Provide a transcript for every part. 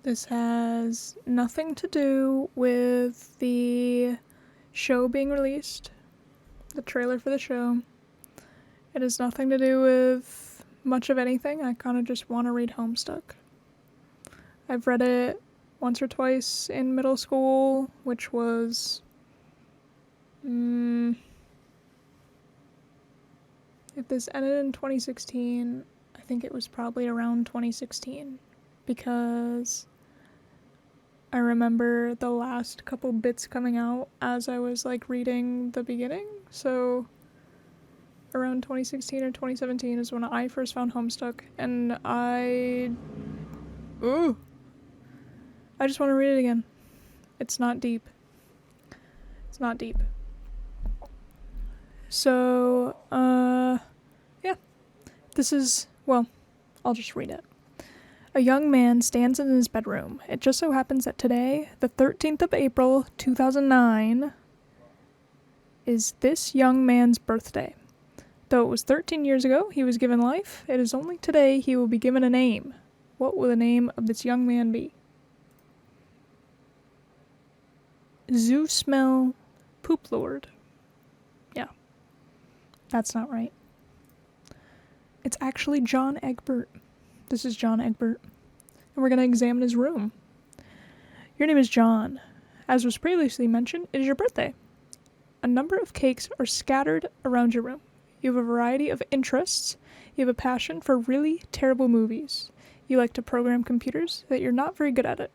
This has nothing to do with the show being released, the trailer for the show. It has nothing to do with much of anything. I kind of just want to read Homestuck. I've read it once or twice in middle school, which was... if this ended in 2016, I think it was probably around 2016, because I remember the last couple bits coming out as I was like reading the beginning, so around 2016 or 2017 is when I first found Homestuck, and I just want to read it again. It's not deep. It's not deep. So, yeah. This is, well, I'll just read it. A young man stands in his bedroom. It just so happens that today, the 13th of April, 2009, is this young man's birthday. Though it was 13 years ago he was given life, it is only today he will be given a name. What will the name of this young man be? Zoosmell Poop Lord. Yeah. That's not right. It's actually John Egbert. This is John Egbert. And we're going to examine his room. Your name is John. As was previously mentioned, it is your birthday. A number of cakes are scattered around your room. You have a variety of interests. You have a passion for really terrible movies. You like to program computers, that you're not very good at it.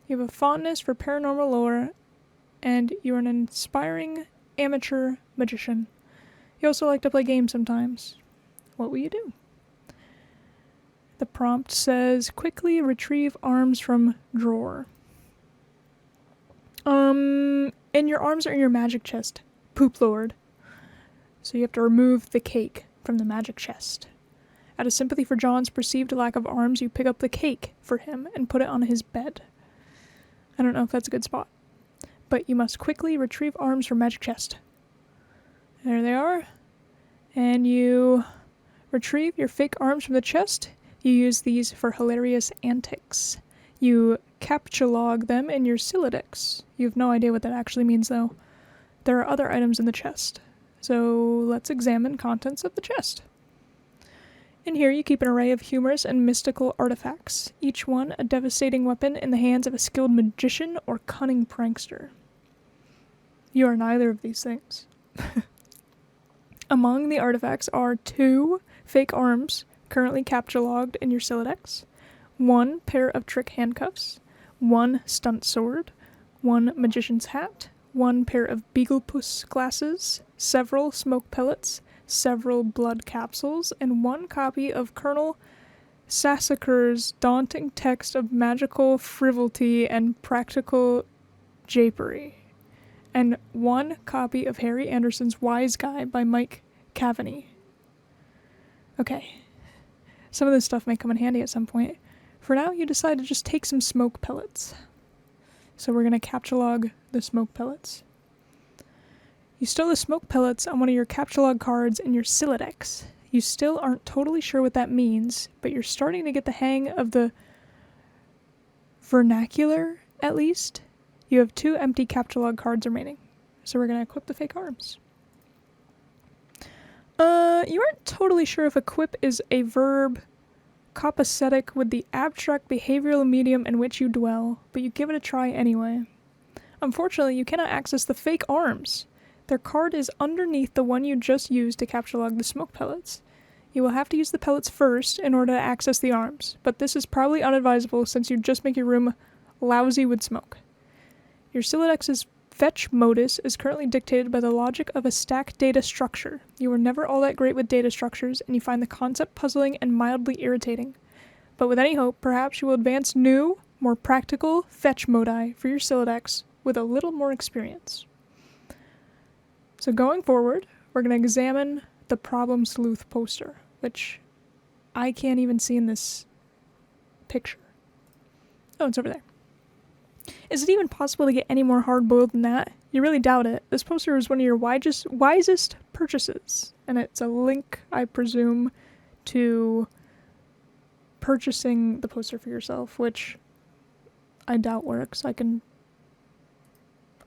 You have a fondness for paranormal lore, and you are an inspiring amateur magician. You also like to play games sometimes. What will you do? The prompt says, quickly retrieve arms from drawer. In your arms are in your magic chest, Poop Lord. So you have to remove the cake from the magic chest. Out of sympathy for John's perceived lack of arms, you pick up the cake for him and put it on his bed. I don't know if that's a good spot. But you must quickly retrieve arms from magic chest. There they are. And you retrieve your fake arms from the chest. You use these for hilarious antics. You captcha-log them in your Silodex. You have no idea what that actually means, though. There are other items in the chest. So let's examine contents of the chest. In here you keep an array of humorous and mystical artifacts, each one a devastating weapon in the hands of a skilled magician or cunning prankster. You are neither of these things. Among the artifacts are 2 fake arms currently captcha-logged in your Silodex, 1 pair of trick handcuffs, 1 stunt sword, 1 magician's hat, 1 pair of beaglepuss glasses, several smoke pellets, several blood capsules, and 1 copy of Colonel Sassacre's daunting text of magical frivolity and practical japery, and 1 copy of Harry Anderson's Wise Guy by Mike Cavaney. Okay, some of this stuff may come in handy at some point. For now, you decide to just take some smoke pellets. So we're going to captcha-log the smoke pellets. You stole the smoke pellets on one of your captcha-log cards in your Silodex. You still aren't totally sure what that means, but you're starting to get the hang of the vernacular, at least. You have 2 empty captcha-log cards remaining. So we're going to equip the fake arms. You aren't totally sure if equip is a verb copacetic with the abstract behavioral medium in which you dwell, but you give it a try anyway. Unfortunately, you cannot access the fake arms. Their card is underneath the one you just used to captcha-log the smoke pellets. You will have to use the pellets first in order to access the arms, but this is probably unadvisable since you just make your room lousy with smoke. Your Silodex's fetch modus is currently dictated by the logic of a stack data structure. You are never all that great with data structures, and you find the concept puzzling and mildly irritating. But with any hope, perhaps you will advance new, more practical fetch modi for your Silodex with a little more experience. So going forward, we're going to examine the Problem Sleuth poster, which I can't even see in this picture. Oh, it's over there. Is it even possible to get any more hard-boiled than that? You really doubt it. This poster is one of your wisest purchases, and it's a link, I presume, to purchasing the poster for yourself, which I doubt works. I can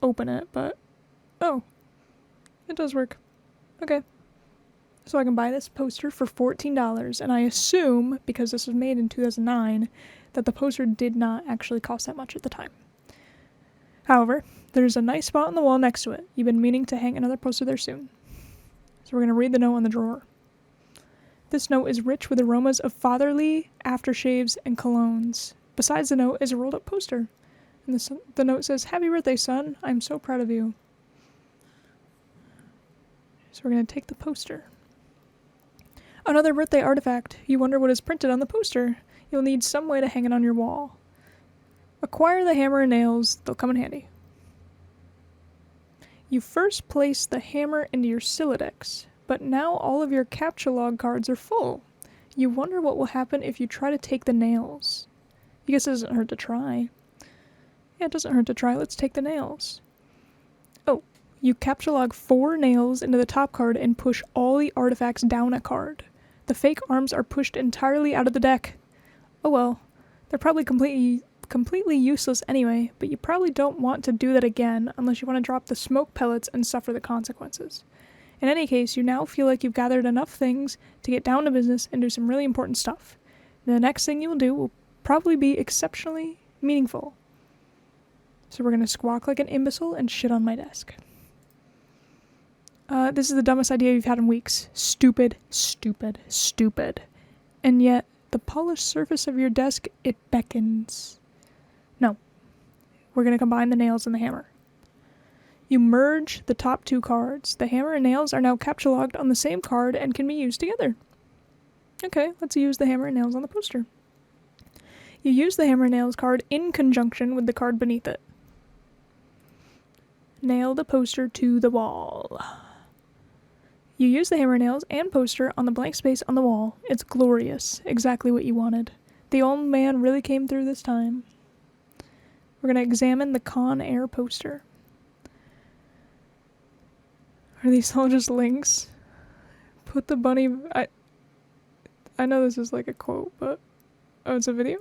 open it, but... Oh. It does work. Okay. So I can buy this poster for $14, and I assume, because this was made in 2009, that the poster did not actually cost that much at the time. However, there's a nice spot on the wall next to it. You've been meaning to hang another poster there soon. So we're going to read the note on the drawer. This note is rich with aromas of fatherly aftershaves and colognes. Besides the note is a rolled-up poster. And the note says, "Happy birthday, son. I'm so proud of you." So we're going to take the poster. Another birthday artifact. You wonder what is printed on the poster. You'll need some way to hang it on your wall. Acquire the hammer and nails. They'll come in handy. You first place the hammer into your Siladex, but now all of your captcha log cards are full. You wonder what will happen if you try to take the nails. I guess it doesn't hurt to try. Yeah, it doesn't hurt to try. Let's take the nails. Oh, you captcha log 4 nails into the top card and push all the artifacts down a card. The fake arms are pushed entirely out of the deck. Oh well, they're probably completely useless anyway, but you probably don't want to do that again unless you want to drop the smoke pellets and suffer the consequences. In any case, you now feel like you've gathered enough things to get down to business and do some really important stuff. And the next thing you will do will probably be exceptionally meaningful. So we're going to squawk like an imbecile and shit on my desk. This is the dumbest idea you've had in weeks. Stupid, stupid, stupid. And yet, the polished surface of your desk, it beckons. No. We're going to combine the nails and the hammer. You merge the top 2 cards. The hammer and nails are now captcha logged on the same card and can be used together. Okay, let's use the hammer and nails on the poster. You use the hammer and nails card in conjunction with the card beneath it. Nail the poster to the wall. You use the hammer and nails and poster on the blank space on the wall. It's glorious. Exactly what you wanted. The old man really came through this time. We're going to examine the Con Air poster. Are these all just links? Put the bunny... I know this is like a quote, but... Oh, it's a video?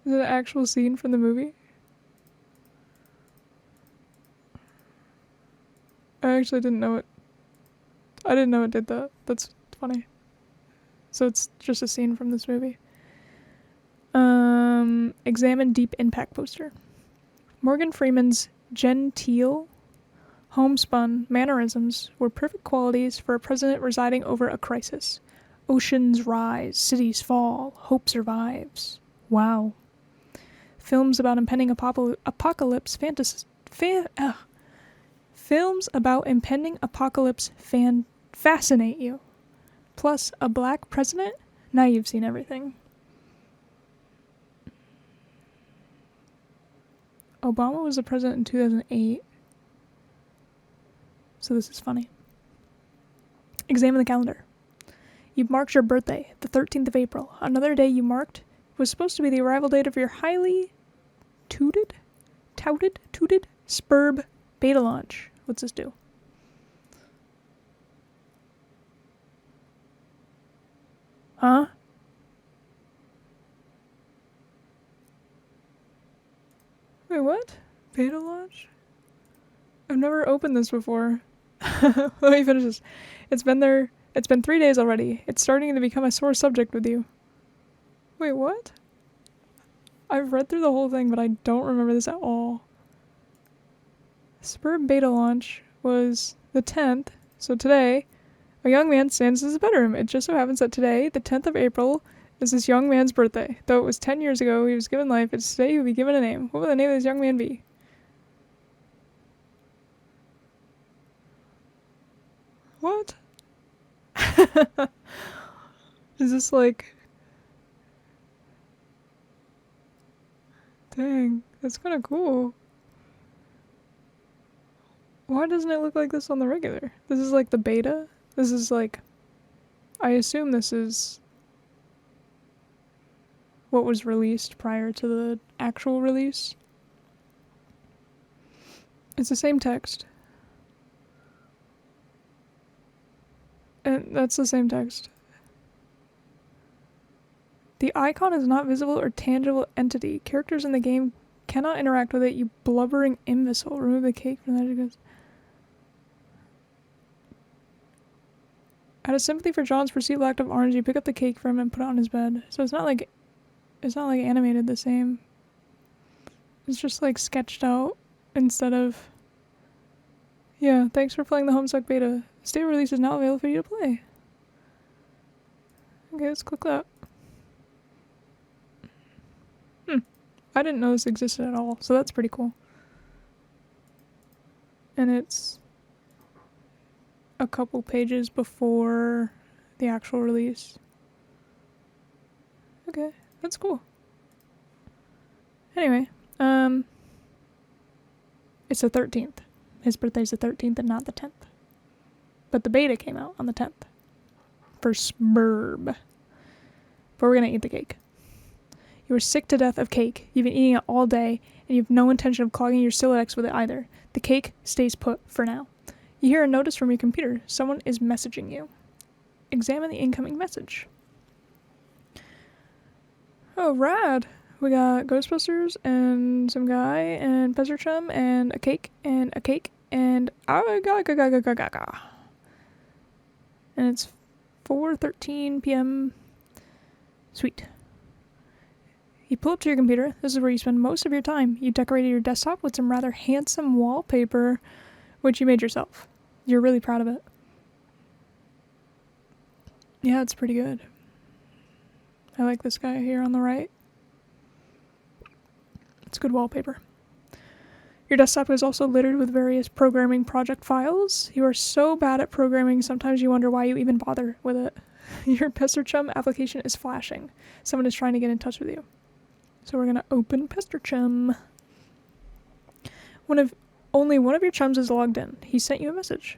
Is it an actual scene from the movie? I actually didn't know it. I didn't know it did that. That's funny. So it's just a scene from this movie. Examine Deep Impact poster. Morgan Freeman's genteel, homespun mannerisms were perfect qualities for a president residing over a crisis. Oceans rise, cities fall, hope survives. Wow. Films about impending apocalypse Films about impending apocalypse fascinate you. Plus, a black president? Now you've seen everything. Obama was the president in 2008. So this is funny. Examine the calendar. You've marked your birthday, the 13th of April. Another day you marked was supposed to be the arrival date of your highly touted Spurb beta launch. What's this do? Huh? Wait, what? Beta launch? I've never opened this before. Let me finish this. It's been 3 days already. It's starting to become a sore subject with you. Wait, what? I've read through the whole thing, but I don't remember this at all. Spurb beta launch was the 10th, so today, a young man stands in his bedroom. It just so happens that today, the 10th of April, is this young man's birthday. Though it was 10 years ago he was given life, it's today he will be given a name. What will the name of this young man be? What? Is this like... Dang, that's kind of cool. Why doesn't it look like this on the regular? This is like the beta? This is like... I assume this is what was released prior to the actual release. It's the same text. And that's the same text. The icon is not visible or tangible entity. Characters in the game cannot interact with it, you blubbering imbecile. Remove the cake from that. Out of sympathy for John's perceived lack of orange, you pick up the cake for him and put it on his bed. So it's not like animated the same. It's just like sketched out instead of... Yeah, thanks for playing the Homestuck beta. State release is now available for you to play. Okay, let's click that. I didn't know this existed at all, so that's pretty cool. And it's a couple pages before the actual release. Okay, that's cool. Anyway, it's the 13th. His birthday's the 13th and not the 10th. But the beta came out on the 10th. For Smurb. But we're gonna eat the cake. You are sick to death of cake. You've been eating it all day, and you have no intention of clogging your Siladex with it either. The cake stays put for now. You hear a notice from your computer. Someone is messaging you. Examine the incoming message. Oh, rad. We got Ghostbusters, and some guy, and Pezzer Chum, and a cake, and a cake, and... And it's 4:13 p.m. Sweet. You pull up to your computer. This is where you spend most of your time. You decorated your desktop with some rather handsome wallpaper, which you made yourself. You're really proud of it. Yeah, it's pretty good. I like this guy here on the right. It's good wallpaper. Your desktop is also littered with various programming project files. You are so bad at programming, sometimes you wonder why you even bother with it. Your Pester Chum application is flashing. Someone is trying to get in touch with you. So we're going to open Pester Chum. Only one of your chums is logged in. He sent you a message.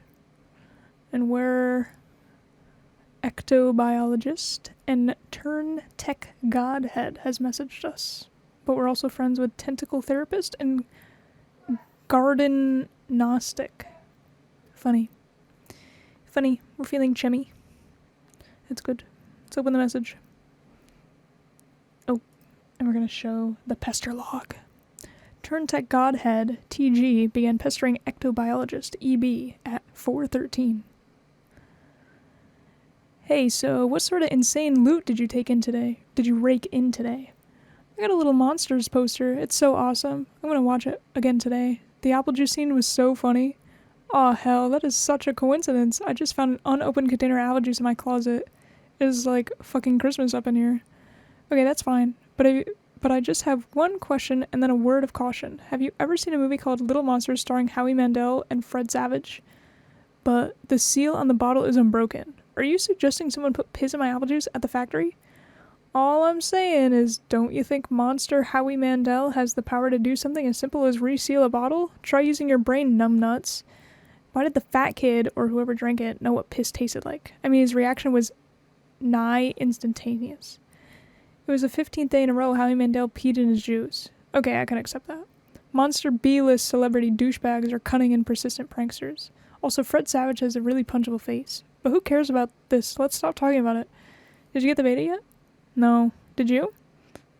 And we're ectobiologist and turn tech godhead has messaged us. But we're also friends with tentacle therapist and garden gnostic. Funny. We're feeling chummy. It's good. Let's open the message. Oh, and we're going to show the pester log. Turntech Godhead, TG, began pestering ectobiologist, EB, at 4:13. Hey, so what sort of insane loot did you rake in today? I got a little Monsters poster. It's so awesome. I'm going to watch it again today. The apple juice scene was so funny. Aw, hell, that is such a coincidence. I just found an unopened container of apple juice in my closet. It is like fucking Christmas up in here. Okay, that's fine. But I just have one question and then a word of caution. Have you ever seen a movie called Little Monsters starring Howie Mandel and Fred Savage? But the seal on the bottle is unbroken. Are you suggesting someone put piss in my apple juice at the factory? All I'm saying is, don't you think Monster Howie Mandel has the power to do something as simple as reseal a bottle? Try using your brain, numbnuts. Why did the fat kid, or whoever drank it, know what piss tasted like? I mean, his reaction was nigh instantaneous. It was the 15th day in a row Howie Mandel peed in his juice. Okay, I can accept that. Monster B-list celebrity douchebags are cunning and persistent pranksters. Also, Fred Savage has a really punchable face. But who cares about this? Let's stop talking about it. Did you get the beta yet? No. Did you?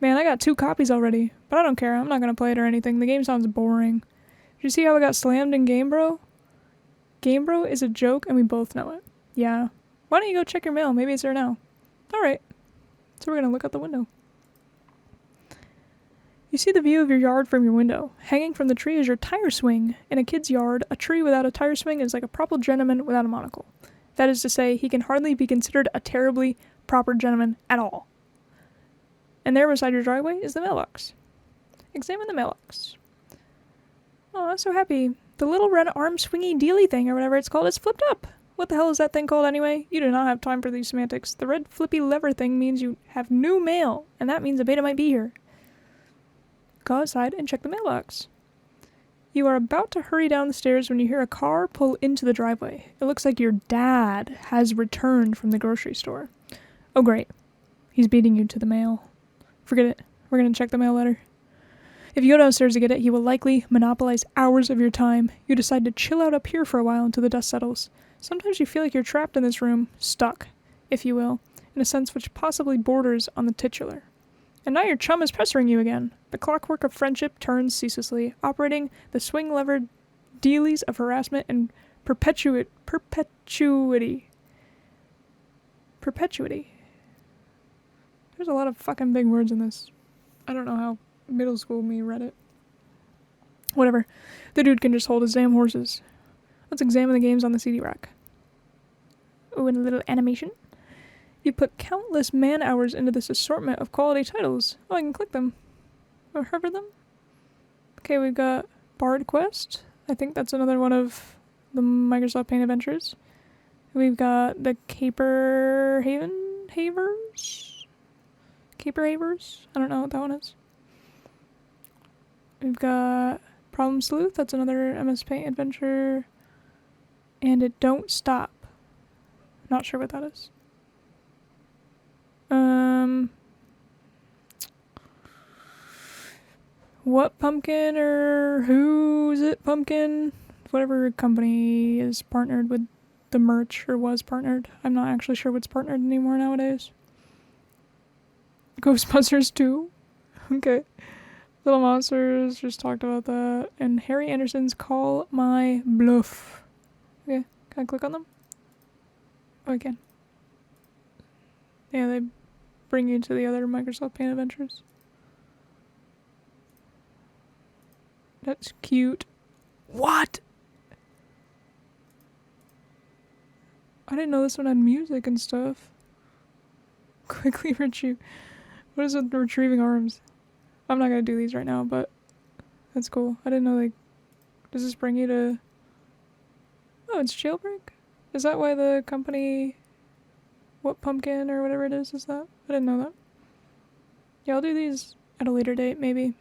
Man, I got 2 copies already. But I don't care. I'm not going to play it or anything. The game sounds boring. Did you see how I got slammed in Game Bro? Game Bro is a joke and we both know it. Yeah. Why don't you go check your mail? Maybe it's there now. Alright. So we're going to look out the window. You see the view of your yard from your window. Hanging from the tree is your tire swing. In a kid's yard, a tree without a tire swing is like a proper gentleman without a monocle. That is to say, he can hardly be considered a terribly proper gentleman at all. And there beside your driveway is the mailbox. Examine the mailbox. Oh, I'm so happy. The little red arm swingy dealy thing, or whatever it's called, is flipped up. What the hell is that thing called anyway? You do not have time for these semantics. The red flippy lever thing means you have new mail, and that means a beta might be here. Go outside and check the mailbox. You are about to hurry down the stairs when you hear a car pull into the driveway. It looks like your dad has returned from the grocery store. Oh great. He's beating you to the mail. Forget it. We're going to check the mail letter. If you go downstairs to get it, he will likely monopolize hours of your time. You decide to chill out up here for a while until the dust settles. Sometimes you feel like you're trapped in this room, stuck, if you will, in in a sense which possibly borders on the titular. And now your chum is pestering you again. The clockwork of friendship turns ceaselessly, operating the swing-levered dealies of harassment and perpetuity. There's a lot of fucking big words in this. I don't know how middle school me read it. Whatever. The dude can just hold his damn horses. Let's examine the games on the CD rack. Oh, and a little animation. You put countless man-hours into this assortment of quality titles. Oh, I can click them. Or hover them. Okay, we've got Bard Quest. I think that's another one of the Microsoft Paint adventures. We've got the Caper Havers? Caper Havers? I don't know what that one is. We've got Problem Sleuth. That's another MS Paint adventure. And It Don't Stop. Not sure what that is. What Pumpkin or Who's It Pumpkin? Whatever company is partnered with the merch or was partnered. I'm not actually sure what's partnered anymore nowadays. Ghostbusters 2? Okay. Little Monsters, just talked about that. And Harry Anderson's Call My Bluff. Okay, can I click on them? Oh, I can. Yeah, they bring you to the other Microsoft Paint adventures. That's cute. What? I didn't know this one had music and stuff. Quickly retrieve. What is with retrieving arms? I'm not gonna do these right now, but that's cool. I didn't know, like, does this bring you to... Oh, it's Jailbreak? Is that why the company... What Pumpkin or whatever it is that? I didn't know that. Yeah, I'll do these at a later date, maybe.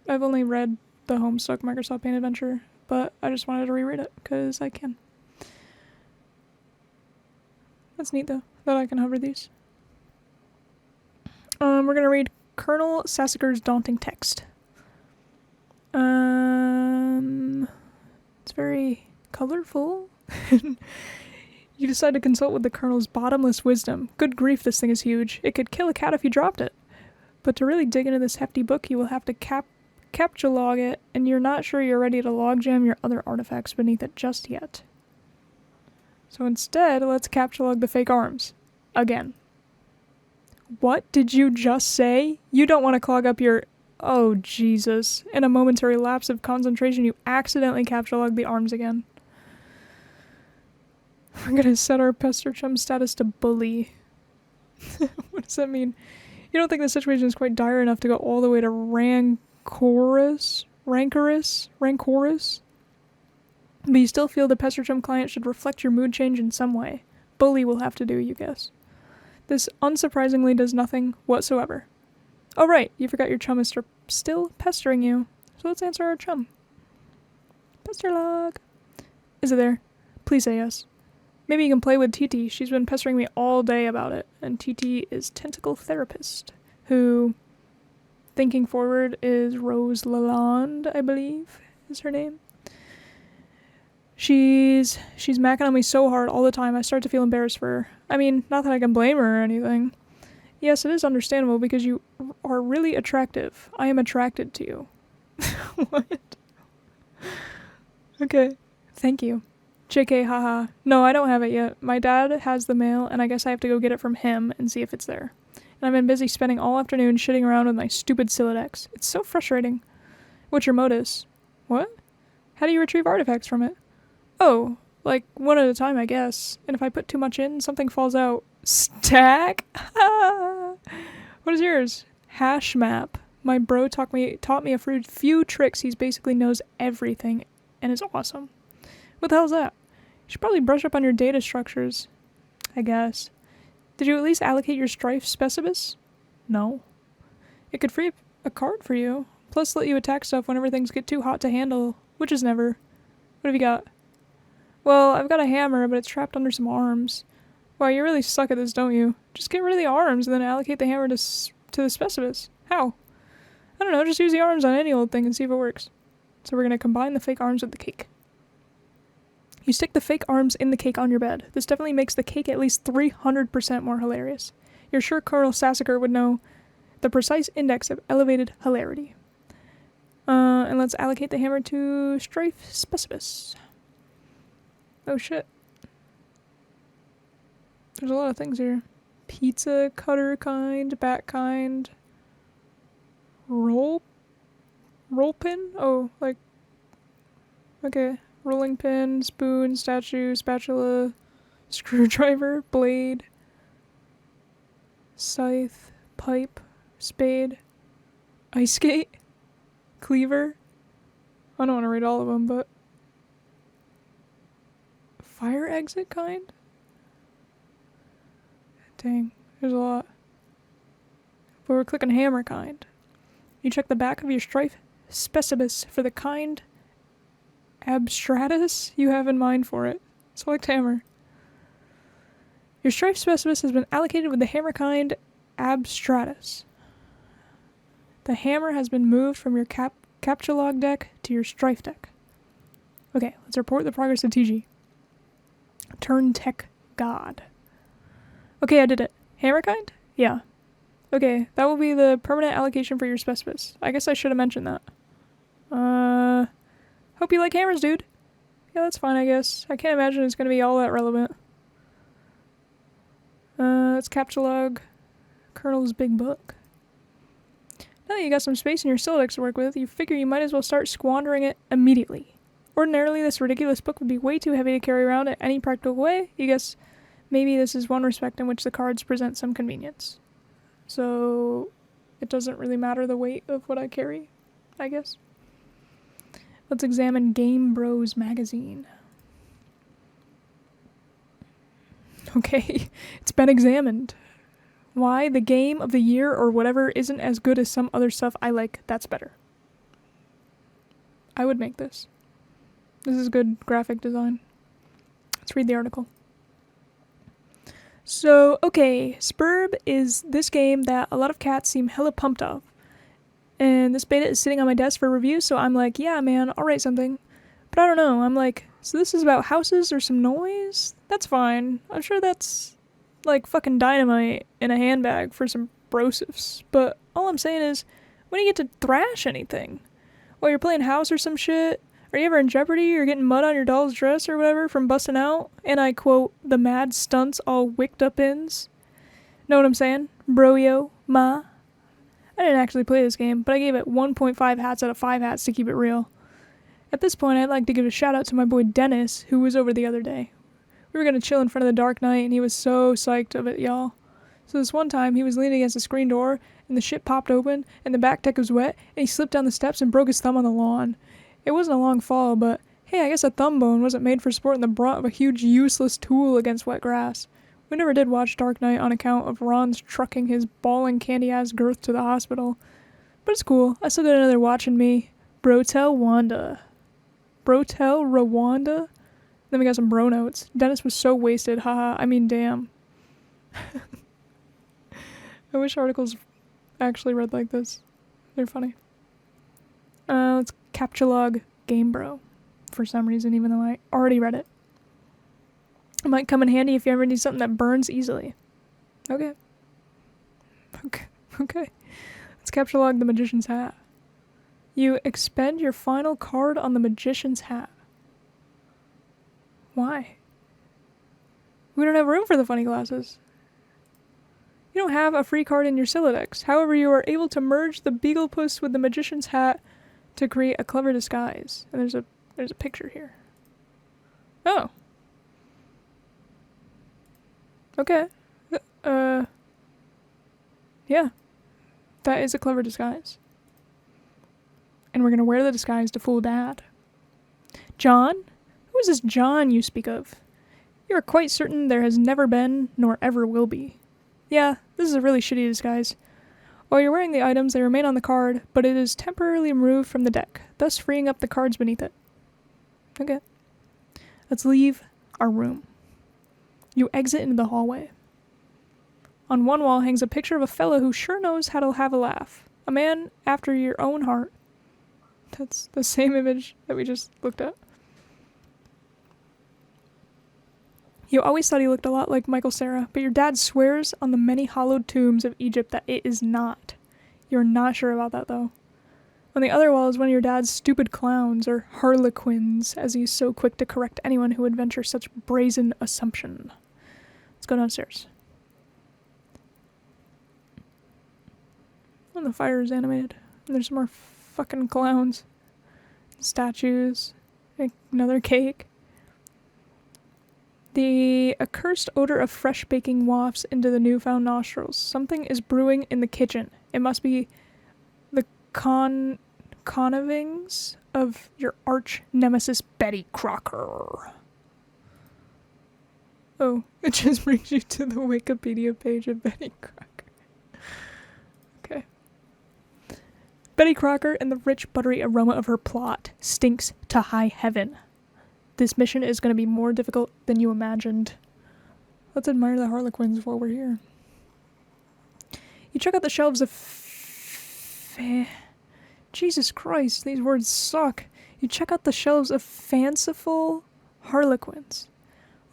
I've only read the Homestuck Microsoft Paint adventure, but I just wanted to reread it, because I can. That's neat, though, that I can hover these. We're going to read Colonel Sassacre's Daunting Text. It's very colorful. You decide to consult with the Colonel's bottomless wisdom. Good grief, this thing is huge. It could kill a cat if you dropped it. But to really dig into this hefty book, you will have to capture log it, and you're not sure you're ready to logjam your other artifacts beneath it just yet. So instead, let's capture log the fake arms. Again. What did you just say? You don't want to clog up your... Oh, Jesus. In a momentary lapse of concentration, you accidentally capture log the arms again. We're gonna set our pester chum status to bully. What does that mean? You don't think the situation is quite dire enough to go all the way to rancorous? But you still feel the pester chum client should reflect your mood change in some way. Bully will have to do, you guess. This unsurprisingly does nothing whatsoever. Oh right, you forgot your chum is still pestering you. So let's answer our chum. Pester log. Is it there? Please say yes. Maybe you can play with TT. She's been pestering me all day about it. And TT is Tentacle Therapist, who, thinking forward, is Rose Lalonde, I believe, is her name. She's macking on me so hard all the time, I start to feel embarrassed for her. I mean, not that I can blame her or anything. Yes, it is understandable because you are really attractive. I am attracted to you. What? Okay. Thank you. JK, haha. No, I don't have it yet. My dad has the mail, and I guess I have to go get it from him and see if it's there. And I've been busy spending all afternoon shitting around with my stupid Silodex. It's so frustrating. What's your modus? What? How do you retrieve artifacts from it? Oh, like, one at a time, I guess. And if I put too much in, something falls out. Stack? What is yours? Hash map. My bro taught me a few tricks. He basically knows everything, and is awesome. What the hell is that? You should probably brush up on your data structures, I guess. Did you at least allocate your strife specibus? No. It could free up a card for you, plus let you attack stuff whenever things get too hot to handle, which is never. What have you got? Well, I've got a hammer, but it's trapped under some arms. Wow, you really suck at this, don't you? Just get rid of the arms and then allocate the hammer to the specibus. How? I don't know, just use the arms on any old thing and see if it works. So we're going to combine the fake arms with the cake. You stick the fake arms in the cake on your bed. This definitely makes the cake at least 300% more hilarious. You're sure Colonel Sassacre would know the precise index of elevated hilarity. And let's allocate the hammer to Strife Specibus. Oh shit. There's a lot of things here. Pizza cutter kind, bat kind, roll pin? Oh, like, okay. Rolling pin, spoon, statue, spatula, screwdriver, blade, scythe, pipe, spade, ice skate, cleaver. I don't want to read all of them, but fire exit kind? Dang, there's a lot. But we're clicking hammer kind. You check the back of your Strife Specibus for the kind abstratus you have in mind for it. Select hammer. Your Strife Specibus has been allocated with the hammer kind abstratus. The hammer has been moved from your capture log deck to your Strife deck. Okay, let's report the progress of TG. Turn tech god. Okay, I did it. Hammer kind? Yeah. Okay, that will be the permanent allocation for your Specibus. I guess I should have mentioned that. Hope you like hammers, dude. Yeah, that's fine, I guess. I can't imagine it's going to be all that relevant. Let's capture log Colonel's big book. Now that you got some space in your Sylladex to work with, you figure you might as well start squandering it immediately. Ordinarily, this ridiculous book would be way too heavy to carry around in any practical way. You guess maybe this is one respect in which the cards present some convenience. So, it doesn't really matter the weight of what I carry, I guess. Let's examine Game Bros magazine. Okay, it's been examined. Why the game of the year or whatever isn't as good as some other stuff I like, that's better. I would make this. This is good graphic design. Let's read the article. So, okay, Spurb is this game that a lot of cats seem hella pumped of. And this beta is sitting on my desk for review, so I'm like, yeah, man, I'll write something. But I don't know, I'm like, so this is about houses or some noise? That's fine. I'm sure that's like fucking dynamite in a handbag for some brosifs. But all I'm saying is, when do you get to thrash anything? While you're playing house or some shit? Are you ever in jeopardy or getting mud on your doll's dress or whatever from busting out? And I quote, the mad stunts all wicked up ins? Know what I'm saying? Broyo, ma. I didn't actually play this game, but I gave it 1.5 hats out of 5 hats to keep it real. At this point, I'd like to give a shout out to my boy Dennis, who was over the other day. We were going to chill in front of the Dark Knight, and he was so psyched of it, y'all. So this one time, he was leaning against the screen door, and the shit popped open, and the back deck was wet, and he slipped down the steps and broke his thumb on the lawn. It wasn't a long fall, but hey, I guess a thumb bone wasn't made for sporting the brunt of a huge useless tool against wet grass. We never did watch Dark Knight on account of Ron's trucking his bawling candy-ass girth to the hospital. But it's cool. I still got another watch in me. Brotel Wanda. Brotel Rwanda? Then we got some bro notes. Dennis was so wasted. Haha. I mean, damn. I wish articles actually read like this. They're funny. Let's capture log Game Bro. For some reason, even though I already read it. It might come in handy if you ever need something that burns easily. Okay. Let's capture log the Magician's Hat. You expend your final card on the Magician's Hat. Why? We don't have room for the funny glasses. You don't have a free card in your Sylladex. However, you are able to merge the Beaglepuss with the Magician's Hat to create a clever disguise. And there's a picture here. Oh. Okay. Yeah. That is a clever disguise. And we're gonna wear the disguise to fool Dad. John? Who is this John you speak of? You are quite certain there has never been, nor ever will be. Yeah, this is a really shitty disguise. While you're wearing the items, they remain on the card, but it is temporarily removed from the deck, thus freeing up the cards beneath it. Okay. Let's leave our room. You exit into the hallway. On one wall hangs a picture of a fellow who sure knows how to have a laugh. A man after your own heart. That's the same image that we just looked at. You always thought he looked a lot like Michael Cera, but your dad swears on the many hollowed tombs of Egypt that it is not. You're not sure about that, though. On the other wall is one of your dad's stupid clowns, or harlequins, as he is so quick to correct anyone who would venture such brazen assumption. Let's go downstairs. And the fire is animated. And there's some more fucking clowns. Statues. Another cake. The accursed odor of fresh baking wafts into the newfound nostrils. Something is brewing in the kitchen. It must be the connivings of your arch nemesis Betty Crocker. Oh, it just brings you to the Wikipedia page of Betty Crocker. Okay. Betty Crocker and the rich, buttery aroma of her plot stinks to high heaven. This mission is going to be more difficult than you imagined. Let's admire the harlequins while we're here. You check out the shelves of Jesus Christ, these words suck. You check out the shelves of fanciful harlequins.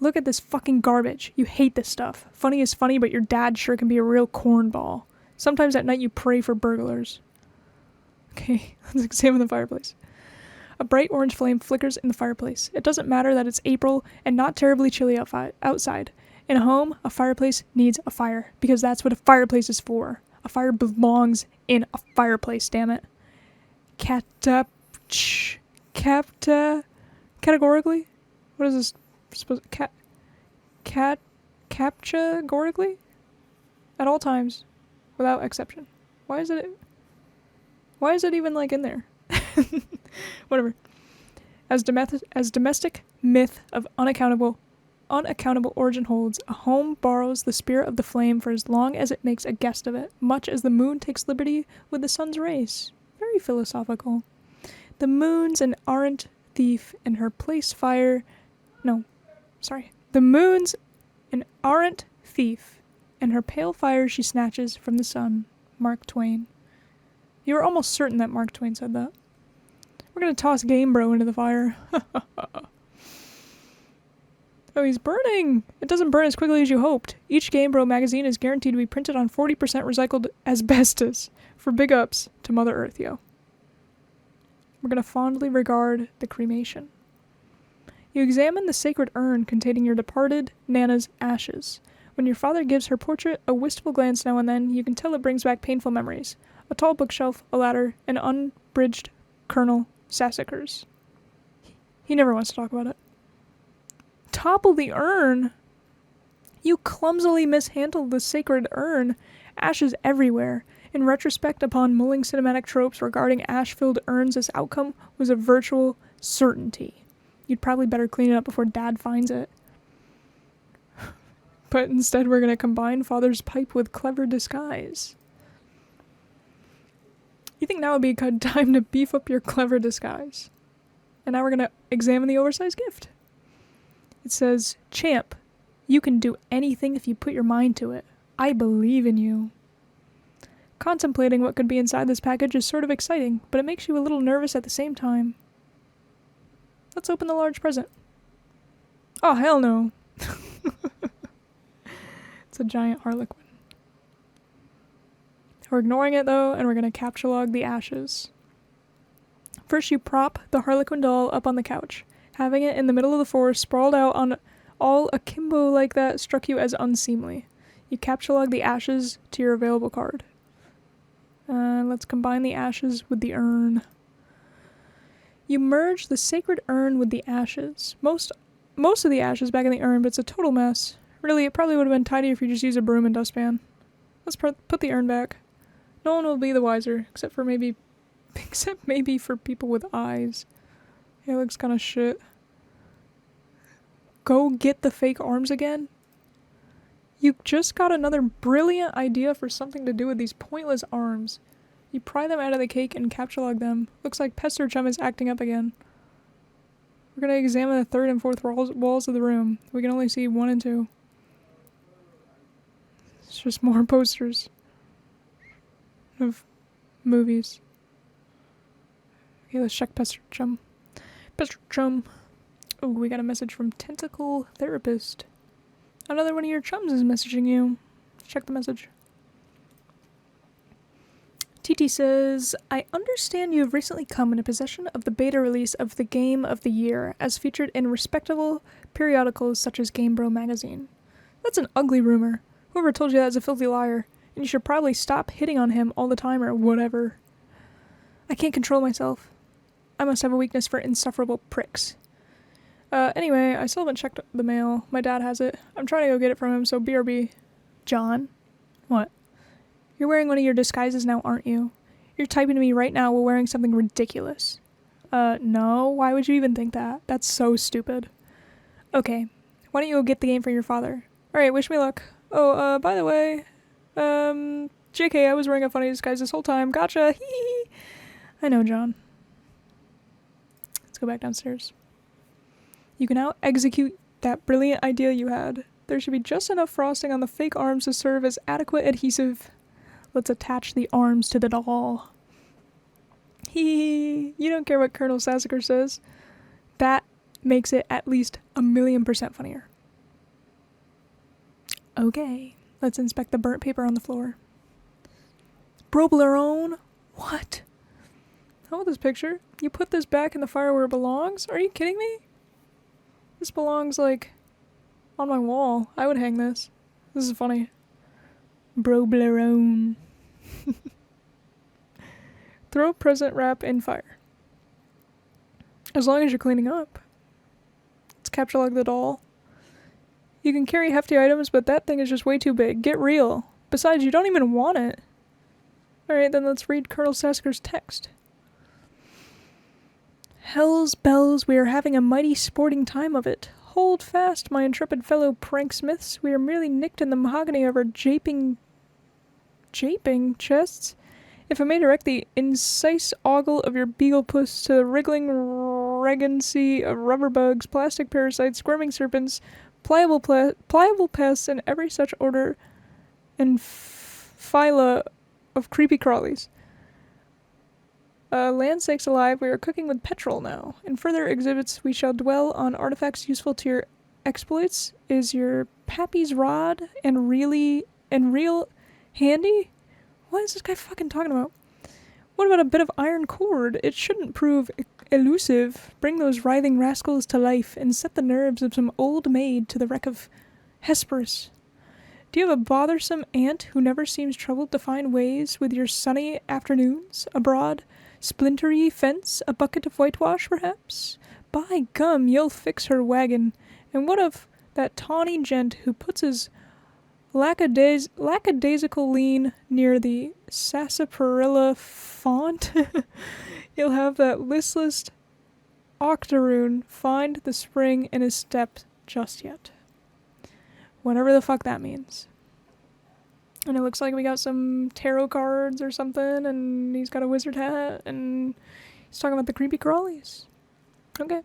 Look at this fucking garbage. You hate this stuff. Funny is funny, but your dad sure can be a real cornball. Sometimes at night you pray for burglars. Okay, let's examine the fireplace. A bright orange flame flickers in the fireplace. It doesn't matter that it's April and not terribly chilly outside. In a home, a fireplace needs a fire, because that's what a fireplace is for. A fire belongs in a fireplace, damn it. Categorically? What is this supposed categorically? At all times, without exception. Why is it even like in there? Whatever. As domestic myth of unaccountable origin holds, a home borrows the spirit of the flame for as long as it makes a guest of it, much as the moon takes liberty with the sun's rays. Very philosophical. The moon's an arrant thief and her place fire... No, sorry. The moon's an arrant thief and her pale fire she snatches from the sun. Mark Twain. You were almost certain that Mark Twain said that. We're going to toss Game Bro into the fire. Oh, he's burning! It doesn't burn as quickly as you hoped. Each Game Bro magazine is guaranteed to be printed on 40% recycled asbestos. For big ups to Mother Earth, yo. We're going to fondly regard the cremation. You examine the sacred urn containing your departed Nana's ashes. When your father gives her portrait a wistful glance now and then, you can tell it brings back painful memories. A tall bookshelf, a ladder, and unbridged Colonel Sassacres. He never wants to talk about it. Topple the urn? You clumsily mishandled the sacred urn. Ashes everywhere. In retrospect, upon mulling cinematic tropes regarding ash-filled urns, this outcome was a virtual certainty. You'd probably better clean it up before Dad finds it. But instead we're going to combine Father's pipe with clever disguise. You think now would be a good time to beef up your clever disguise. And now we're going to examine the oversized gift. It says, Champ, you can do anything if you put your mind to it. I believe in you. Contemplating what could be inside this package is sort of exciting, but it makes you a little nervous at the same time. Let's open the large present. Oh, hell no. It's a giant harlequin. We're ignoring it, though, and we're going to capture log the ashes. First, you prop the harlequin doll up on the couch. Having it in the middle of the floor, sprawled out on all akimbo like that, struck you as unseemly. You capture log the ashes to your available card. Let's combine the ashes with the urn. You merge the sacred urn with the ashes. Most of the ashes back in the urn, but it's a total mess. Really, it probably would have been tidier if you just used a broom and dustpan. Let's put the urn back. No one will be the wiser, except maybe for people with eyes. Yeah, it looks kind of shit. Go get the fake arms again? You just got another brilliant idea for something to do with these pointless arms. You pry them out of the cake and capture-log them. Looks like Pester Chum is acting up again. We're going to examine the third and fourth walls of the room. We can only see 1 and 2. It's just more posters of movies. Okay, let's check Pester Chum. Pester Chum. Oh, we got a message from Tentacle Therapist. Another one of your chums is messaging you. Check the message. TT says, I understand you have recently come into possession of the beta release of the Game of the Year, as featured in respectable periodicals such as Game Bro magazine. That's an ugly rumor. Whoever told you that is a filthy liar, and you should probably stop hitting on him all the time or whatever. I can't control myself. I must have a weakness for insufferable pricks. Anyway, I still haven't checked the mail. My dad has it. I'm trying to go get it from him, so BRB. John? What? You're wearing one of your disguises now, aren't you? You're typing to me right now while wearing something ridiculous. No, why would you even think that? That's so stupid. Okay, why don't you go get the game for your father? Alright, wish me luck. Oh, by the way, JK, I was wearing a funny disguise this whole time. Gotcha, hee. I know, John. Let's go back downstairs. You can now execute that brilliant idea you had. There should be just enough frosting on the fake arms to serve as adequate adhesive. Let's attach the arms to the doll. Hee. You don't care what Colonel Sassacre says. That makes it at least 1,000,000% funnier. Okay, let's inspect the burnt paper on the floor. Broblerone? What? How about this picture? You put this back in the fire where it belongs? Are you kidding me? This belongs, like, on my wall. I would hang this. This is funny. Broblerone. Throw present wrap in fire. As long as you're cleaning up. Let's capture log the doll. You can carry hefty items, but that thing is just way too big. Get real. Besides, you don't even want it. Alright, then let's read Colonel Sassacre's text. Hell's bells, we are having a mighty sporting time of it. Hold fast, my intrepid fellow pranksmiths. We are merely nicked in the mahogany of our japing chests. If I may direct the incise ogle of your beagle puss to the wriggling regency of rubber bugs, plastic parasites, squirming serpents, pliable pests, and every such order and phyla of creepy crawlies. Land sakes alive, we are cooking with petrol now. In further exhibits, we shall dwell on artifacts useful to your exploits. Is your pappy's rod and real handy? What is this guy fucking talking about? What about a bit of iron cord? It shouldn't prove elusive. Bring those writhing rascals to life and set the nerves of some old maid to the wreck of Hesperus. Do you have a bothersome aunt who never seems troubled to find ways with your sunny afternoons? A broad, splintery fence? A bucket of whitewash, perhaps? By gum, you'll fix her wagon. And what of that tawny gent who puts his lackadaisical lean near the sarsaparilla font? You'll have that listless octoroon find the spring in his step just yet. Whatever the fuck that means. And it looks like we got some tarot cards or something, and he's got a wizard hat, and he's talking about the creepy crawlies. Okay.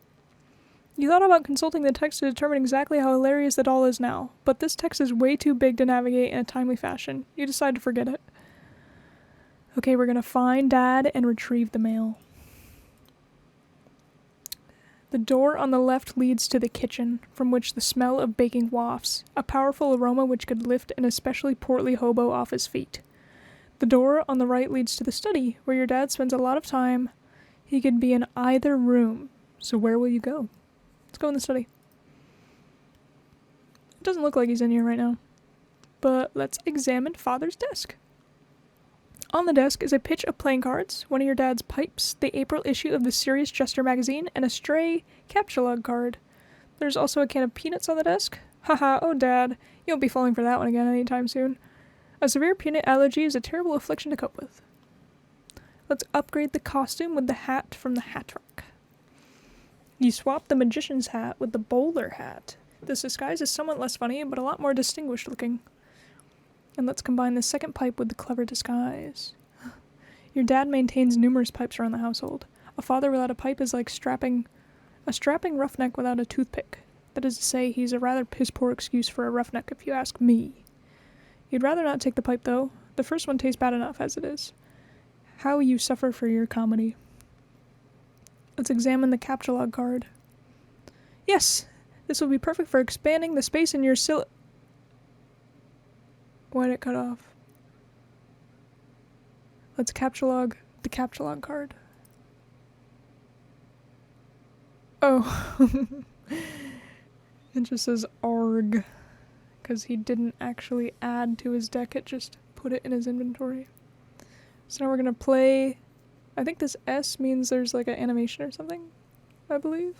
You thought about consulting the text to determine exactly how hilarious the doll is now, but this text is way too big to navigate in a timely fashion. You decide to forget it. Okay, we're gonna find Dad and retrieve the mail. The door on the left leads to the kitchen, from which the smell of baking wafts, a powerful aroma which could lift an especially portly hobo off his feet. The door on the right leads to the study, where your dad spends a lot of time. He could be in either room, so where will you go? Let's go in the study. It doesn't look like he's in here right now, but let's examine Father's desk. On the desk is a pitch of playing cards, one of your dad's pipes, the April issue of the Serious Jester magazine, and a stray capture log card. There's also a can of peanuts on the desk. Haha, oh Dad, you won't be falling for that one again anytime soon. A severe peanut allergy is a terrible affliction to cope with. Let's upgrade the costume with the hat from the hat rack. You swap the magician's hat with the bowler hat. This disguise is somewhat less funny, but a lot more distinguished looking. And let's combine the second pipe with the clever disguise. Your dad maintains numerous pipes around the household. A father without a pipe is like a strapping roughneck without a toothpick. That is to say, he's a rather piss-poor excuse for a roughneck, if you ask me. You'd rather not take the pipe, though. The first one tastes bad enough as it is. How you suffer for your comedy. Let's examine the capture log card. Yes, this will be perfect for expanding the space in your Why'd it cut off? Let's capture log the capture log card. Oh. It just says ARG. Because he didn't actually add to his deck, it just put it in his inventory. So now we're gonna play, I think this S means there's like an animation or something, I believe.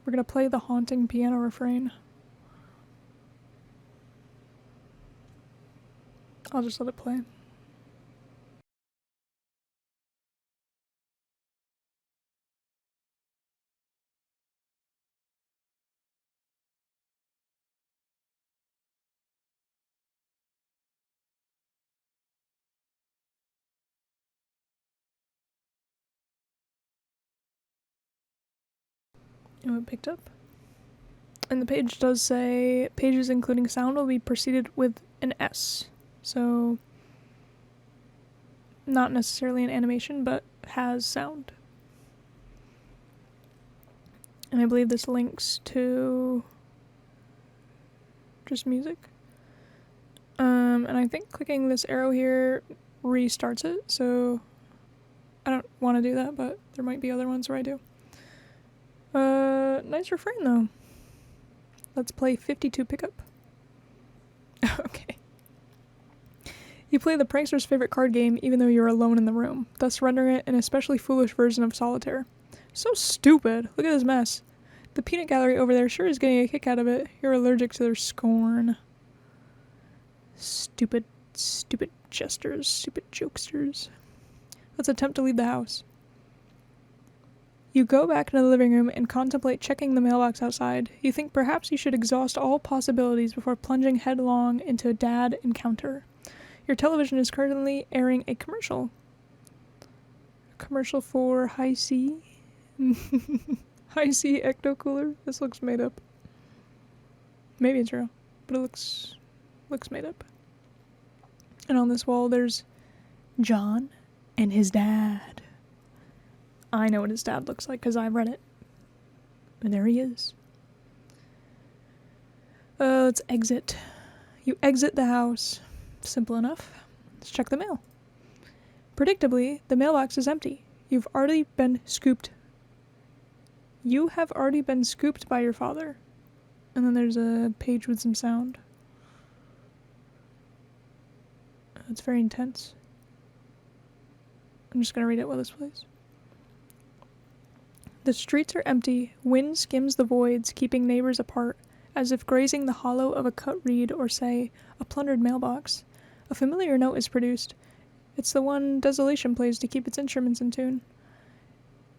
We're gonna play the haunting piano refrain. I'll just let it play. Oh, it picked up. And the page does say, pages including sound will be preceded with an S. So, not necessarily an animation, but has sound. And I believe this links to just music. And I think clicking this arrow here restarts it, so I don't want to do that, but there might be other ones where I do. Nice refrain though. Let's play 52 pickup. Okay. You play the prankster's favorite card game even though you're alone in the room, thus rendering it an especially foolish version of solitaire. So stupid. Look at this mess. The peanut gallery over there sure is getting a kick out of it. You're allergic to their scorn. Stupid jesters, stupid jokesters. Let's attempt to leave the house. You go back into the living room and contemplate checking the mailbox outside. You think perhaps you should exhaust all possibilities before plunging headlong into a dad encounter. Your television is currently airing a commercial. A commercial for High C. High C Ecto Cooler. This looks made up. Maybe it's real, but it looks made up. And on this wall there's John and his dad. I know what his dad looks like because I've read it. And there he is. Let's exit. You exit the house. Simple enough. Let's check the mail. Predictably, the mailbox is empty. You've already been scooped. You have already been scooped by your father. And then there's a page with some sound. It's very intense. I'm just going to read it while this plays. The streets are empty, wind skims the voids, keeping neighbors apart, as if grazing the hollow of a cut reed or, say, a plundered mailbox. A familiar note is produced. It's the one Desolation plays to keep its instruments in tune.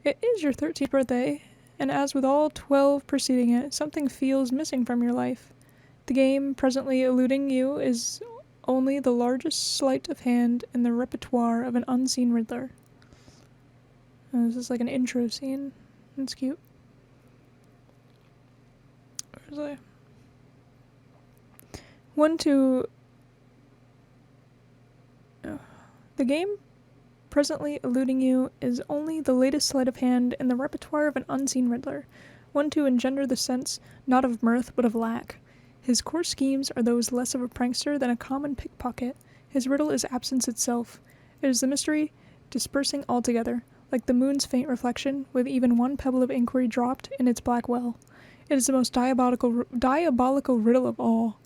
It is your 13th birthday, and as with all 12 preceding it, something feels missing from your life. The game presently eluding you is only the largest sleight of hand in the repertoire of an unseen Riddler. This is like an intro scene. It's cute. Where's I? 1, 2... Oh. The game presently eluding you is only the latest sleight of hand in the repertoire of an unseen Riddler, one to engender the sense not of mirth but of lack. His core schemes are those less of a prankster than a common pickpocket. His riddle is absence itself. It is the mystery dispersing altogether, like the moon's faint reflection, with even one pebble of inquiry dropped in its black well. It is the most diabolical riddle of all.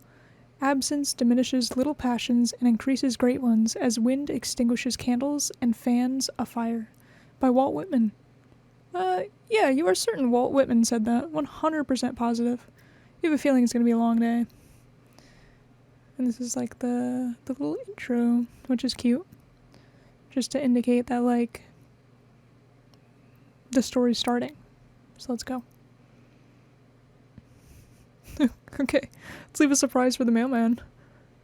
Absence diminishes little passions and increases great ones, as wind extinguishes candles and fans a fire. By Walt Whitman. Yeah, you are certain Walt Whitman said that. 100% positive. You have a feeling it's going to be a long day. And this is like the little intro, which is cute. Just to indicate that, like, the story's starting. So let's go. Okay, let's leave a surprise for the mailman.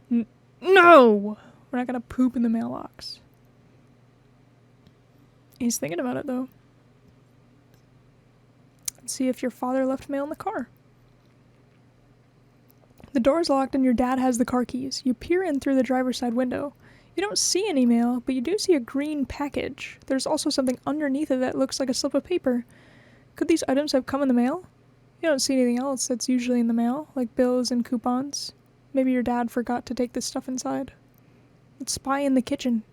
No! We're not gonna poop in the mailbox. He's thinking about it, though. Let's see if your father left mail in the car. The door's locked and your dad has the car keys. You peer in through the driver's side window. You don't see any mail, but you do see a green package. There's also something underneath it that looks like a slip of paper. Could these items have come in the mail? You don't see anything else that's usually in the mail, like bills and coupons. Maybe your dad forgot to take this stuff inside. Let's spy in the kitchen.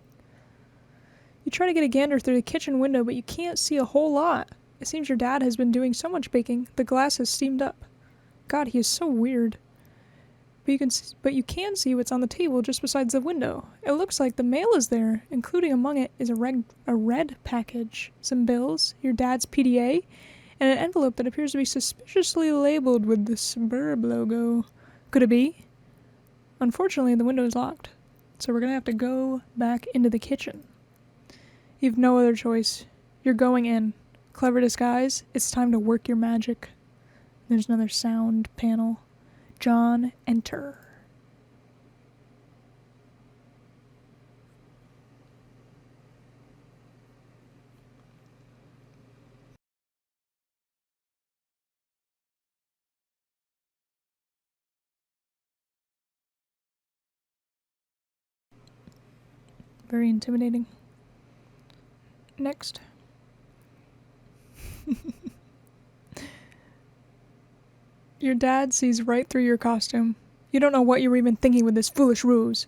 You try to get a gander through the kitchen window, but you can't see a whole lot. It seems your dad has been doing so much baking, the glass has steamed up. God, he is so weird. But you can see what's on the table just besides the window. It looks like the mail is there, including among it is a red package, some bills, your dad's PDA, and an envelope that appears to be suspiciously labeled with the Suburb logo. Could it be? Unfortunately, the window is locked, so we're going to have to go back into the kitchen. You've no other choice. You're going in. Clever disguise, it's time to work your magic. There's another sound panel. John, enter. Very intimidating. Next. Your dad sees right through your costume. You don't know what you were even thinking with this foolish ruse.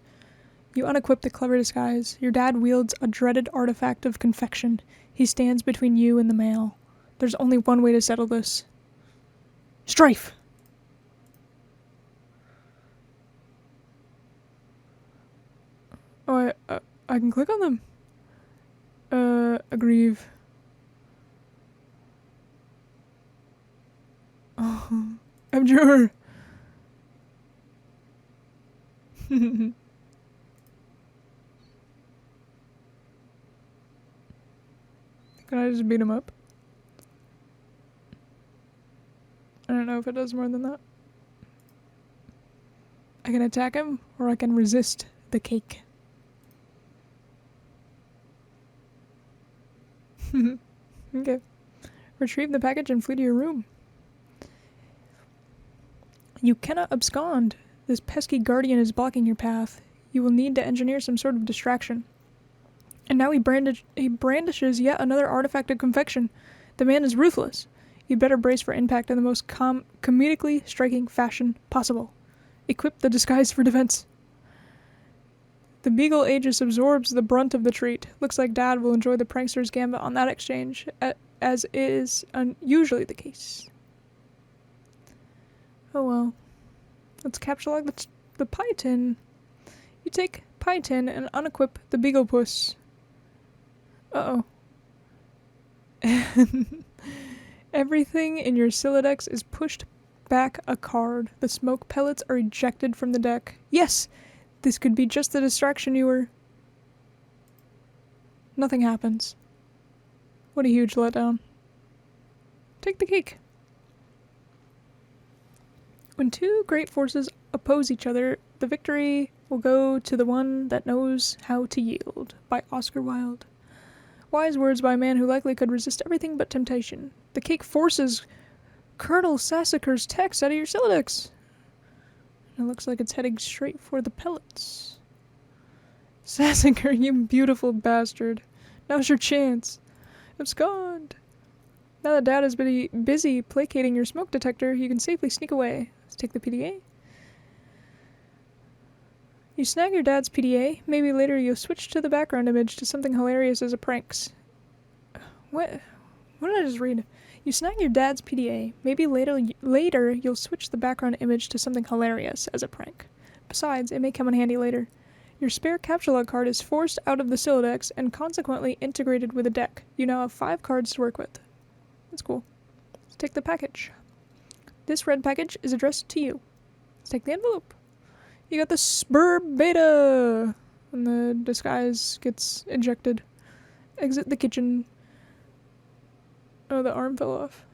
You unequip the clever disguise. Your dad wields a dreaded artifact of confection. He stands between you and the mail. There's only one way to settle this. Strife! Oh, I can click on them. Aggrieve. Oh, abjure. Can I just beat him up? I don't know if it does more than that. I can attack him, or I can resist the cake. Okay. Retrieve the package and flee to your room. You cannot abscond. This pesky guardian is blocking your path. You will need to engineer some sort of distraction. And now he brandishes yet another artifact of confection. The man is ruthless. You'd better brace for impact in the most comedically striking fashion possible. Equip the disguise for defense. The Beagle Aegis absorbs the brunt of the treat. Looks like Dad will enjoy the prankster's gambit on that exchange, as is usually the case. Oh well. Let's capture the pie tin. You take pie tin and unequip the Beagle Puss. Uh-oh. Everything in your Silodex is pushed back a card. The smoke pellets are ejected from the deck. Yes! This could be just the distraction you were... Nothing happens. What a huge letdown. Take the cake. When two great forces oppose each other, the victory will go to the one that knows how to yield. By Oscar Wilde. Wise words by a man who likely could resist everything but temptation. The cake forces Colonel Sassacre's text out of your Silodex. It looks like it's heading straight for the pellets. Sassacre, you beautiful bastard. Now's your chance. Abscond. Now that Dad is busy placating your smoke detector, you can safely sneak away. Let's take the PDA. You snag your dad's PDA. Maybe later you'll switch to the background image to something hilarious as a pranks. What did I just read? You snag your dad's PDA. Maybe later you'll switch the background image to something hilarious as a prank. Besides, it may come in handy later. Your spare capture log card is forced out of the Silodex and consequently integrated with a deck. You now have 5 cards to work with. That's cool. Let's take the package. This red package is addressed to you. Let's take the envelope. You got the Suburb Beta! And the disguise gets ejected. Exit the kitchen. Oh, the arm fell off.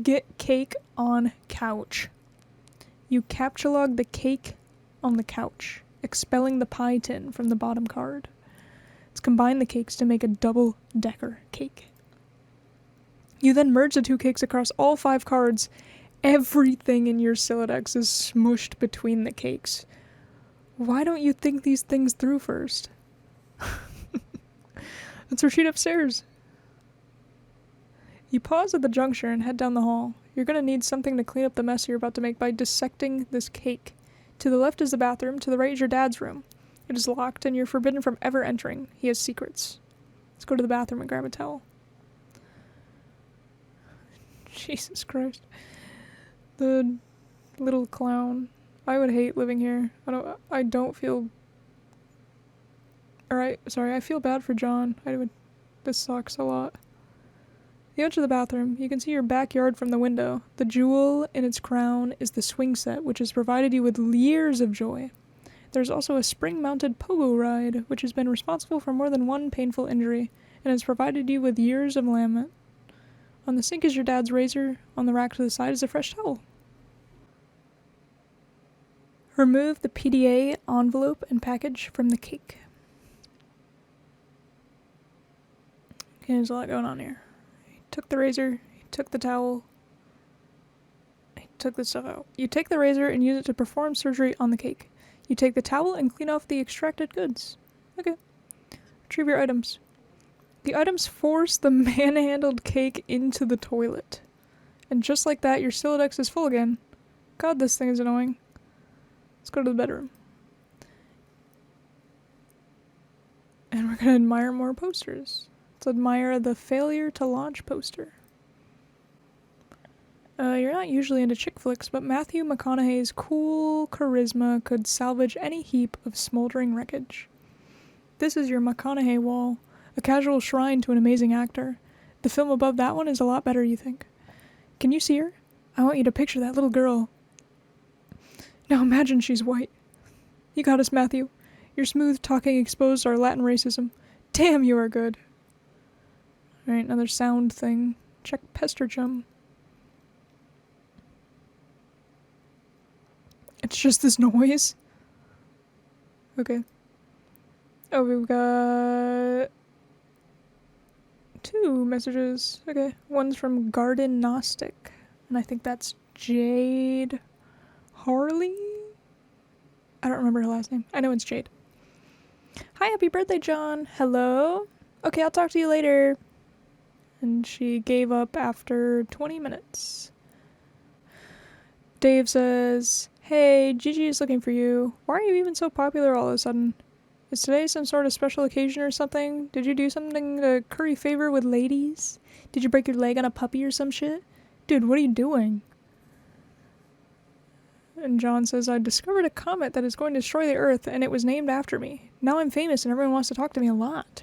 Get cake on couch. You capture log the cake on the couch, expelling the pie tin from the bottom card. Let's combine the cakes to make a double-decker cake. You then merge the 2 cakes across all 5 cards. Everything in your Silodex is smushed between the cakes. Why don't you think these things through first? Let's retreat upstairs. You pause at the juncture and head down the hall. You're gonna need something to clean up the mess you're about to make by dissecting this cake. To the left is the bathroom, to the right is your dad's room. It is locked, and you're forbidden from ever entering. He has secrets. Let's go to the bathroom and grab a towel. Jesus Christ. The little clown. I would hate living here. I don't feel... Alright, sorry, I feel bad for John. This sucks a lot. You enter the bathroom. You can see your backyard from the window. The jewel in its crown is the swing set, which has provided you with years of joy. There's also a spring-mounted pogo ride, which has been responsible for more than one painful injury, and has provided you with years of lament. On the sink is your dad's razor. On the rack to the side is a fresh towel. Remove the PDA envelope and package from the cake. Okay, there's a lot going on here. He took the razor, he took the towel, he took the stuff out. You take the razor and use it to perform surgery on the cake. You take the towel and clean off the extracted goods. Okay. Retrieve your items. The items force the manhandled cake into the toilet. And just like that, your Silodex is full again. God, this thing is annoying. Let's go to the bedroom. And we're gonna admire more posters. Let's admire the failure to launch poster. You're not usually into chick flicks, but Matthew McConaughey's cool charisma could salvage any heap of smoldering wreckage. This is your McConaughey wall, a casual shrine to an amazing actor. The film above that one is a lot better, you think. Can you see her? I want you to picture that little girl. Now imagine she's white. You got us, Matthew. Your smooth talking exposed our Latin racism. Damn, you are good. Alright, another sound thing. Check Pesterchum. It's just this noise? Okay. Oh, we've got... 2 messages. Okay. One's from Garden Gnostic. And I think that's Jade Harley? I don't remember her last name. I know it's Jade. Hi, happy birthday, John. Hello? Okay, I'll talk to you later. And she gave up after 20 minutes. Dave says, hey, Gigi is looking for you. Why are you even so popular all of a sudden? Is today some sort of special occasion or something? Did you do something to curry favor with ladies? Did you break your leg on a puppy or some shit? Dude, what are you doing? And John says, I discovered a comet that is going to destroy the Earth, and it was named after me. Now I'm famous, and everyone wants to talk to me a lot.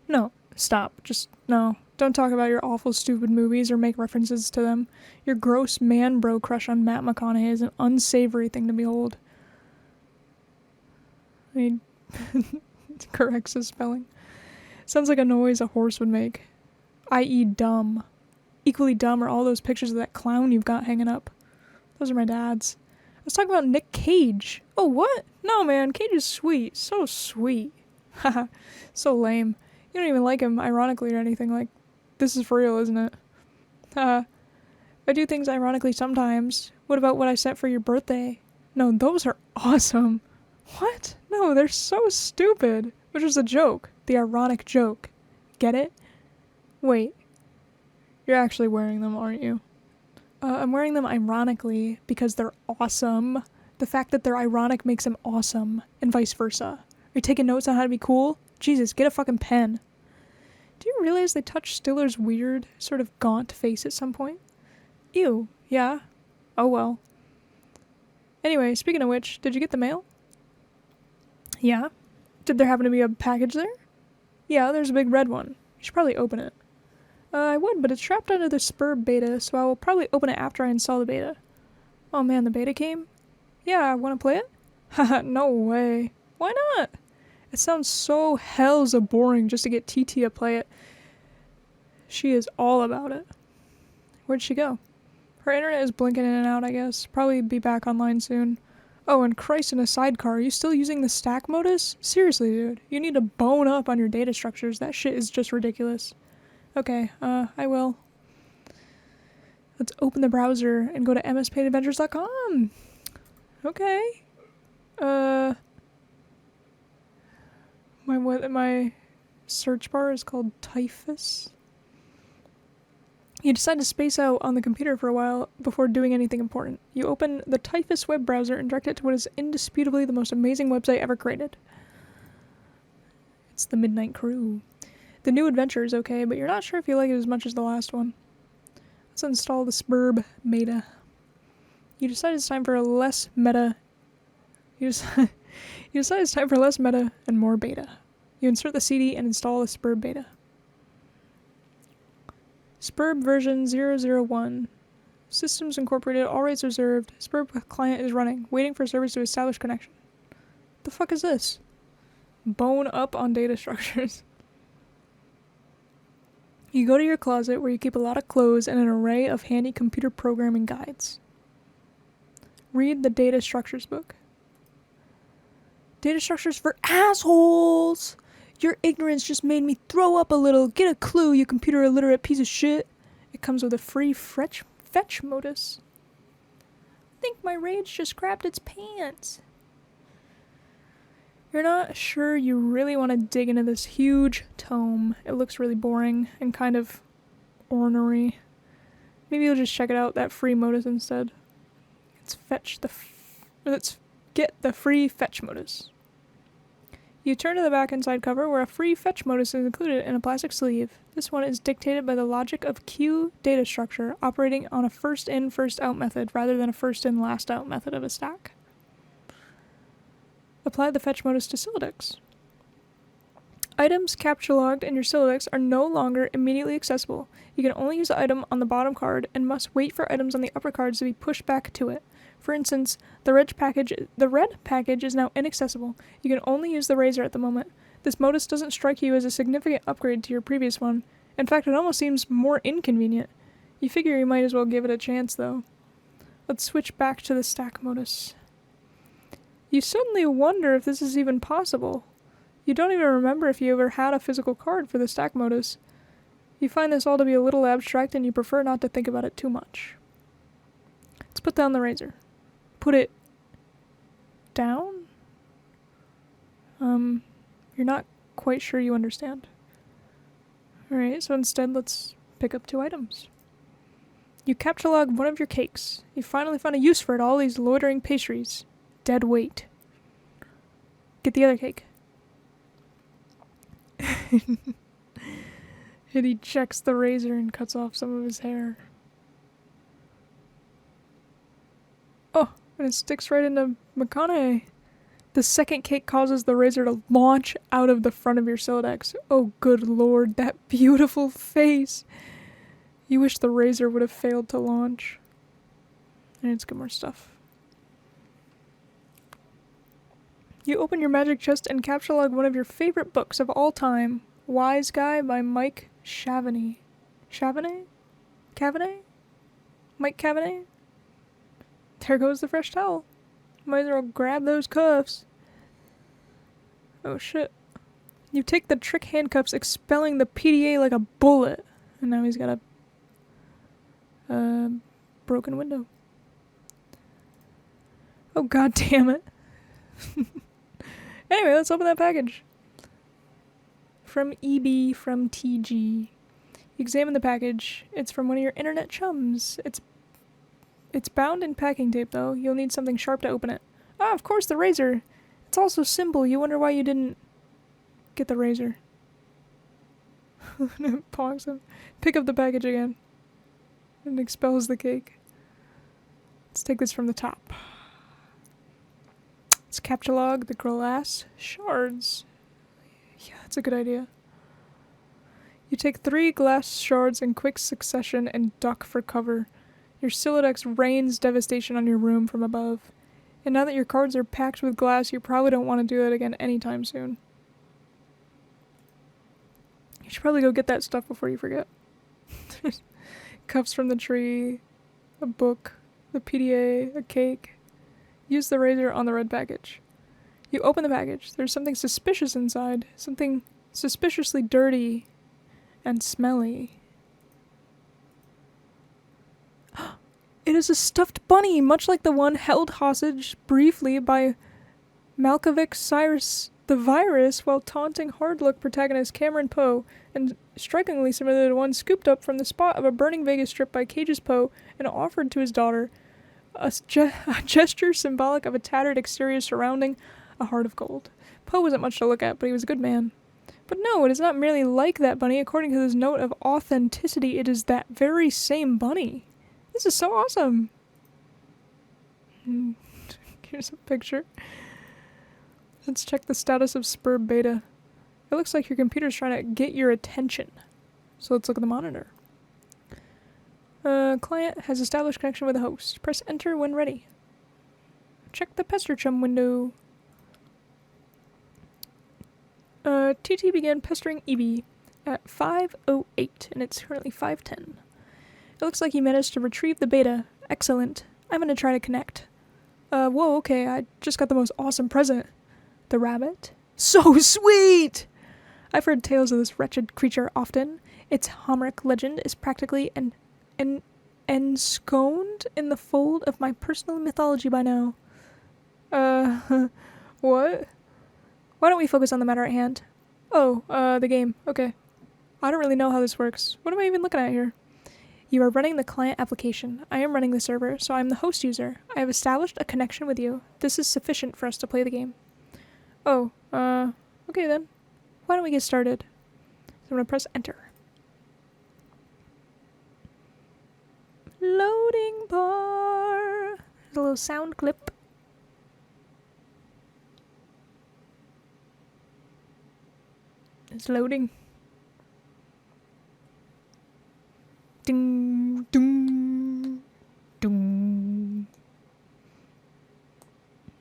No, stop. Just, no. Don't talk about your awful, stupid movies or make references to them. Your gross man-bro crush on Matt McConaughey is an unsavory thing to behold. He corrects his spelling. Sounds like a noise a horse would make. I.e. dumb. Equally dumb are all those pictures of that clown you've got hanging up. Those are my dad's. I was talking about Nick Cage. Oh, what? No, man, Cage is sweet. So sweet. Haha. So lame. You don't even like him, ironically, or anything. Like, this is for real, isn't it? I do things ironically sometimes. What about what I sent for your birthday? No, those are awesome. What? No, they're so stupid. Which was a joke. The ironic joke. Get it? Wait. You're actually wearing them, aren't you? I'm wearing them ironically because they're awesome. The fact that they're ironic makes them awesome, and vice versa. Are you taking notes on how to be cool? Jesus, get a fucking pen. Do you realize they touched Stiller's weird, sort of gaunt face at some point? Ew, yeah. Oh well. Anyway, speaking of which, did you get the mail? Yeah. Did there happen to be a package there? Yeah, there's a big red one. You should probably open it. I would, but it's trapped under the Spur beta, so I will probably open it after I install the beta. Oh man, the beta came? Yeah, wanna play it? Haha, no way. Why not? It sounds so hell's boring just to get TT to play it. She is all about it. Where'd she go? Her internet is blinking in and out, I guess. Probably be back online soon. Oh, and Christ in a sidecar, are you still using the stack modus? Seriously, dude. You need to bone up on your data structures. That shit is just ridiculous. Okay, I will. Let's open the browser and go to mspaintadventures.com. Okay. My search bar is called typhus. You decide to space out on the computer for a while before doing anything important. You open the Typhus web browser and direct it to what is indisputably the most amazing website ever created. It's the Midnight Crew. The new adventure is okay, but you're not sure if you like it as much as the last one. Let's install the Spurb beta. You decide it's time for less meta. You decide it's time for less meta and more beta. You insert the CD and install the Spurb beta. Spurb version 001. Systems incorporated, all rights reserved. Spurb client is running, waiting for servers to establish connection. The fuck is this? Bone up on data structures. You go to your closet where you keep a lot of clothes and an array of handy computer programming guides. Read the data structures book. Data structures for assholes! Your ignorance just made me throw up a little. Get a clue, you computer illiterate piece of shit. It comes with a free fetch modus. I think my rage just crapped its pants. You're not sure you really want to dig into this huge tome. It looks really boring and kind of ornery. Maybe you'll just check it out, that free modus instead. Let's get the free fetch modus. You turn to the back inside cover where a free fetch modus is included in a plastic sleeve. This one is dictated by the logic of Q data structure, operating on a first in, first out method rather than a first in, last out method of a stack. Apply the fetch modus to Sylladex. Items capture logged in your Sylladex are no longer immediately accessible. You can only use the item on the bottom card and must wait for items on the upper cards to be pushed back to it. For instance, the red package is now inaccessible. You can only use the razor at the moment. This modus doesn't strike you as a significant upgrade to your previous one. In fact, it almost seems more inconvenient. You figure you might as well give it a chance, though. Let's switch back to the stack modus. You suddenly wonder if this is even possible. You don't even remember if you ever had a physical card for the stack modus. You find this all to be a little abstract and you prefer not to think about it too much. Let's put down the razor. Put it down? You're not quite sure you understand. Alright, so instead let's pick up 2 items. You capture log one of your cakes. You finally found a use for it, all these loitering pastries. Dead weight. Get the other cake. And he checks the razor and cuts off some of his hair. Oh, and it sticks right into McConaughey. The second cake causes the razor to launch out of the front of your Sylladex. Oh, good lord, that beautiful face. You wish the razor would have failed to launch. And let's get more stuff. You open your magic chest and capture log one of your favorite books of all time, Wise Guy by Mike Chavaney. Chavaney? Cavaney? Mike Cavaney? There goes the fresh towel. Might as well grab those cuffs. Oh shit. You take the trick handcuffs, expelling the PDA like a bullet. And now he's got a broken window. Oh god damn it. Anyway, let's open that package. From EB from TG. You examine the package. It's from one of your internet chums. It's bound in packing tape, though. You'll need something sharp to open it. Ah, of course, the razor. It's all so simple. You wonder why you didn't get the razor. Ponks him. Pick up the package again. And expels the cake. Let's take this from the top. Let's capture log the glass shards. Yeah, that's a good idea. You take 3 glass shards in quick succession and duck for cover. Your Sylladex rains devastation on your room from above. And now that your cards are packed with glass, you probably don't want to do that again anytime soon. You should probably go get that stuff before you forget. Cuffs from the tree, a book, the PDA, a cake. Use the razor on the red package. You open the package. There's something suspicious inside. Something suspiciously dirty and smelly. It is a stuffed bunny, much like the one held hostage briefly by Malkovich The virus, while taunting hard-look protagonist Cameron Poe, and strikingly similar to one scooped up from the spot of a burning Vegas strip by Cage's Poe and offered to his daughter, a gesture symbolic of a tattered exterior surrounding a heart of gold. Poe wasn't much to look at, but he was a good man. But no, it is not merely like that bunny. According to this note of authenticity, it is that very same bunny. This is so awesome. Here's a picture. Let's check the status of Spur Beta. It looks like your computer's trying to get your attention. So let's look at the monitor. Client has established connection with the host. Press enter when ready. Check the Pester Chum window. TT began pestering Evie at 5:08, and it's currently 5:10. It looks like he managed to retrieve the beta. Excellent. I'm gonna try to connect. Whoa, okay, I just got the most awesome present. The rabbit? So sweet! I've heard tales of this wretched creature often. Its Homeric legend is practically ensconced in the fold of my personal mythology by now. What? Why don't we focus on the matter at hand? Oh, the game. Okay. I don't really know how this works. What am I even looking at here? You are running the client application. I am running the server, so I am the host user. I have established a connection with you. This is sufficient for us to play the game. Oh, okay then. Why don't we get started? So I'm gonna press enter. Loading bar. There's a little sound clip. It's loading. Ding, ding, ding.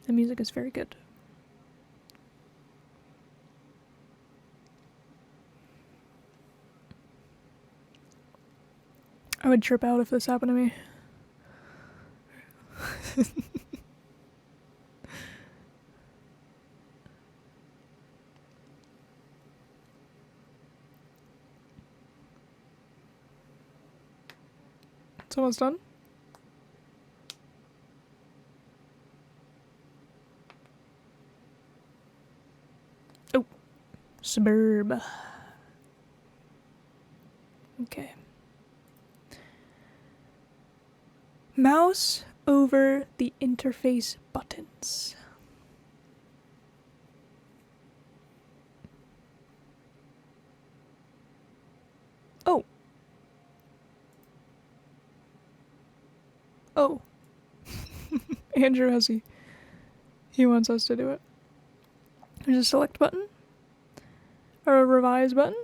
The music is very good. I would trip out if this happened to me. It's almost done. Oh, suburb. Okay. Mouse over the interface buttons. Oh. Oh. Andrew has he wants us to do it. There's a select button, a revise button,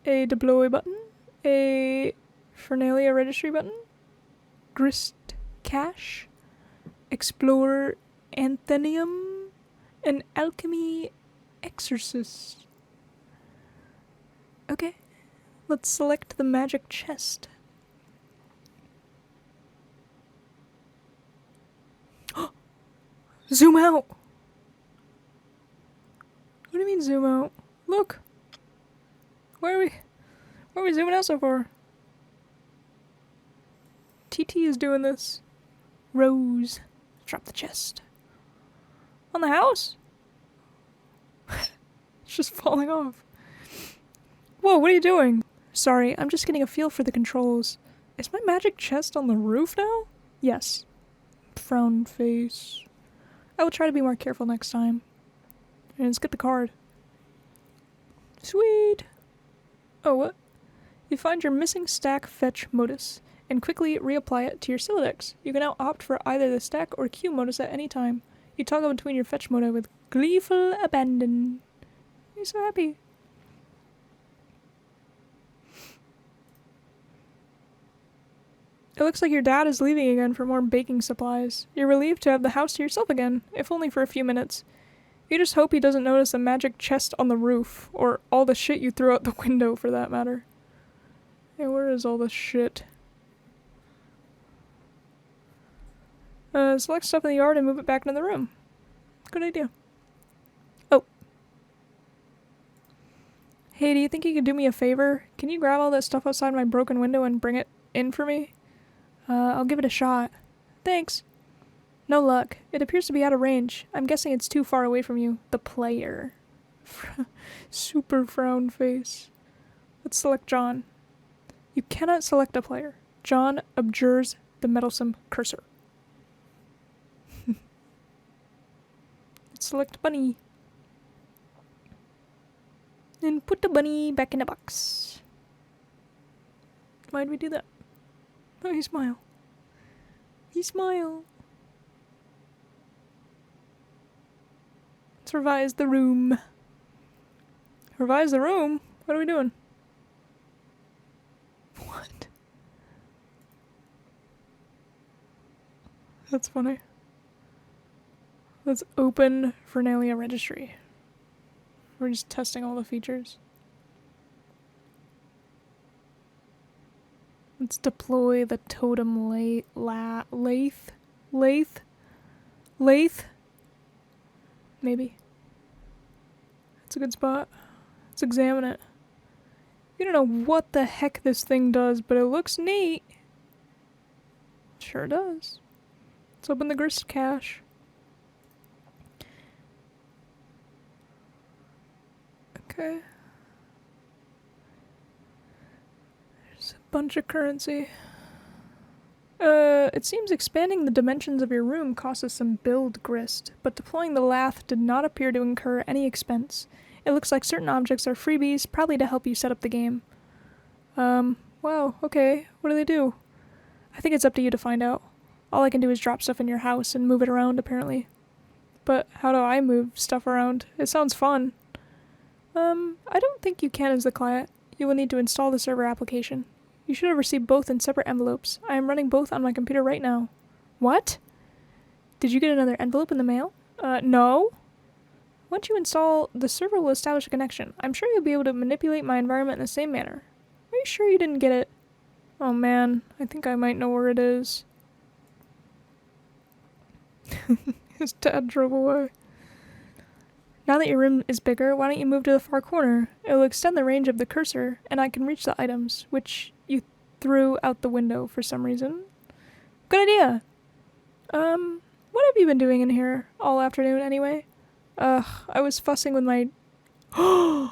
a deploy button, a Fernalia registry button, grist cache, explore anthenium, and alchemy exorcist. Okay, let's select the magic chest. Zoom out! What do you mean zoom out? Look! Why are we zooming out so far? TT is doing this. Rose. Drop the chest. On the house? It's just falling off. Whoa, what are you doing? Sorry, I'm just getting a feel for the controls. Is my magic chest on the roof now? Yes. Frown face. I will try to be more careful next time. And let's get the card. Sweet! Oh, what? You find your missing stack fetch modus, and quickly reapply it to your Sylladex. You can now opt for either the stack or queue modus at any time. You toggle between your fetch mode with gleeful abandon. You're so happy. It looks like your dad is leaving again for more baking supplies. You're relieved to have the house to yourself again, if only for a few minutes. You just hope he doesn't notice the magic chest on the roof, or all the shit you threw out the window for that matter. Hey, where is all the shit? Select stuff in the yard and move it back into the room. Good idea. Oh. Hey, do you think you could do me a favor? Can you grab all that stuff outside my broken window and bring it in for me? I'll give it a shot. Thanks. No luck. It appears to be out of range. I'm guessing it's too far away from you. The player. Super frown face. Let's select John. You cannot select a player. John abjures the meddlesome cursor. Let's select Bunny. And put the bunny back in the box. Why'd we do that? Oh, he smile. He smile. Let's revise the room. Revise the room? What are we doing? What? That's funny. Let's open Vernalia registry. We're just testing all the features. Let's deploy the totem lathe. Maybe. That's a good spot. Let's examine it. You don't know what the heck this thing does, but it looks neat. Sure does. Let's open the grist cache. Okay. There's a bunch of currency. It seems expanding the dimensions of your room cost us some build grist, but deploying the lathe did not appear to incur any expense. It looks like certain objects are freebies, probably to help you set up the game. Wow, okay. What do they do? I think it's up to you to find out. All I can do is drop stuff in your house and move it around, apparently. But how do I move stuff around? It sounds fun. I don't think you can as the client. You will need to install the server application. You should have received both in separate envelopes. I am running both on my computer right now. What? Did you get another envelope in the mail? No. Once you install, the server will establish a connection. I'm sure you'll be able to manipulate my environment in the same manner. Are you sure you didn't get it? Oh man, I think I might know where it is. His dad drove away. Now that your room is bigger, why don't you move to the far corner? It will extend the range of the cursor, and I can reach the items, which you threw out the window for some reason. Good idea! What have you been doing in here all afternoon anyway? I was fussing with my... I'm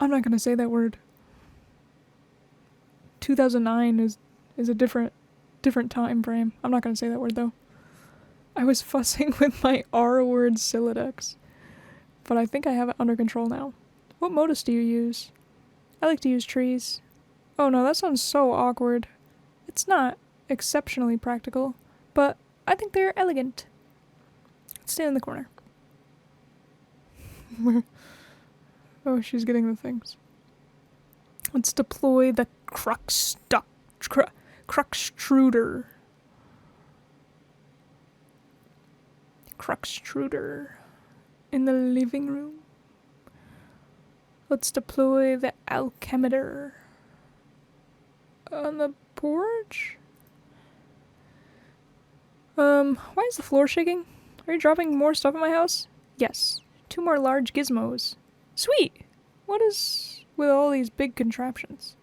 not gonna say that word. 2009 is a different time frame. I'm not gonna say that word though. I was fussing with my R-word Sylladex. But I think I have it under control now. What modus do you use? I like to use trees. Oh no, that sounds so awkward. It's not exceptionally practical, but I think they're elegant. Let's stand in the corner. Oh, she's getting the things. Let's deploy the Cruxtruder. In the living room. Let's deploy the alchemitter on the porch. Why is the floor shaking? Are you dropping more stuff in my house? Yes. 2 more large gizmos. Sweet! What is with all these big contraptions?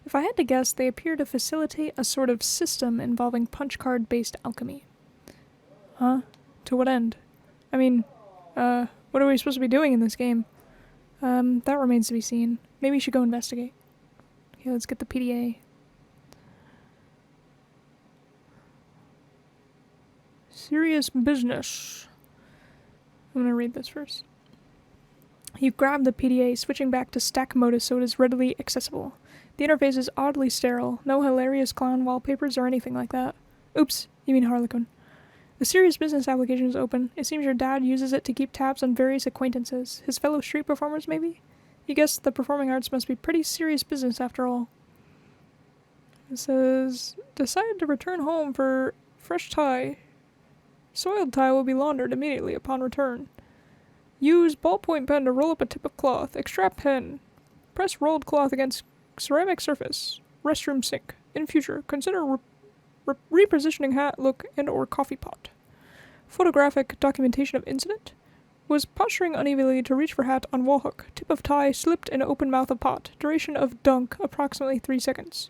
If I had to guess, they appear to facilitate a sort of system involving punch card-based alchemy. Huh? To what end? I mean, what are we supposed to be doing in this game? That remains to be seen. Maybe you should go investigate. Okay, let's get the PDA. Serious business. I'm gonna read this first. You grab the PDA, switching back to stack modus so it is readily accessible. The interface is oddly sterile. No hilarious clown wallpapers or anything like that. Oops, you mean Harlequin. The serious business application is open. It seems your dad uses it to keep tabs on various acquaintances. His fellow street performers, maybe? You guess the performing arts must be pretty serious business after all. It says, decided to return home for fresh tie. Soiled tie will be laundered immediately upon return. Use ballpoint pen to roll up a tip of cloth. Extract pen. Press rolled cloth against ceramic surface. Restroom sink. In future, consider repositioning hat, look, and or coffee pot. Photographic documentation of incident. Was posturing unevenly to reach for hat on wall hook. Tip of tie slipped in open mouth of pot. Duration of dunk approximately 3 seconds.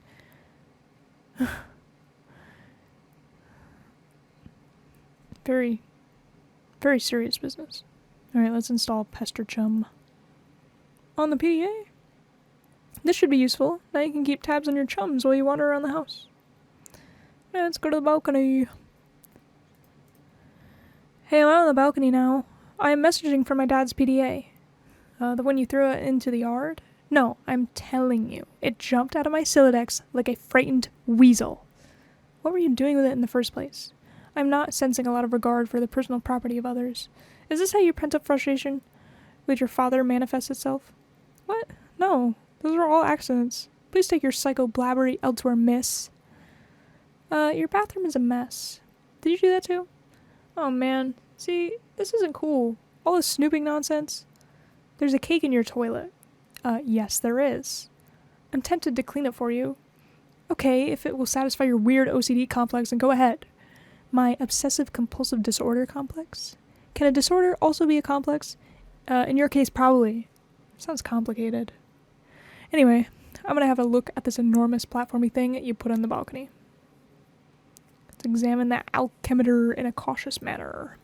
Very, very serious business. Alright, let's install Pester Chum on the PDA. This should be useful. Now you can keep tabs on your chums while you wander around the house. Yeah, let's go to the balcony. Hey, I'm out on the balcony now. I am messaging from my dad's PDA. The one you threw it into the yard? No, I'm telling you. It jumped out of my Silodex like a frightened weasel. What were you doing with it in the first place? I'm not sensing a lot of regard for the personal property of others. Is this how your pent-up frustration with your father manifests itself? What? No. Those are all accidents. Please take your psycho-blabbery elsewhere, miss. Your bathroom is a mess. Did you do that too? Oh man. See, this isn't cool. All this snooping nonsense. There's a cake in your toilet. Yes, there is. I'm tempted to clean it for you. Okay, if it will satisfy your weird OCD complex, then go ahead. My obsessive-compulsive disorder complex? Can a disorder also be a complex? In your case, probably. Sounds complicated. Anyway, I'm gonna have a look at this enormous platformy thing you put on the balcony. Let's examine that alchemeter in a cautious manner.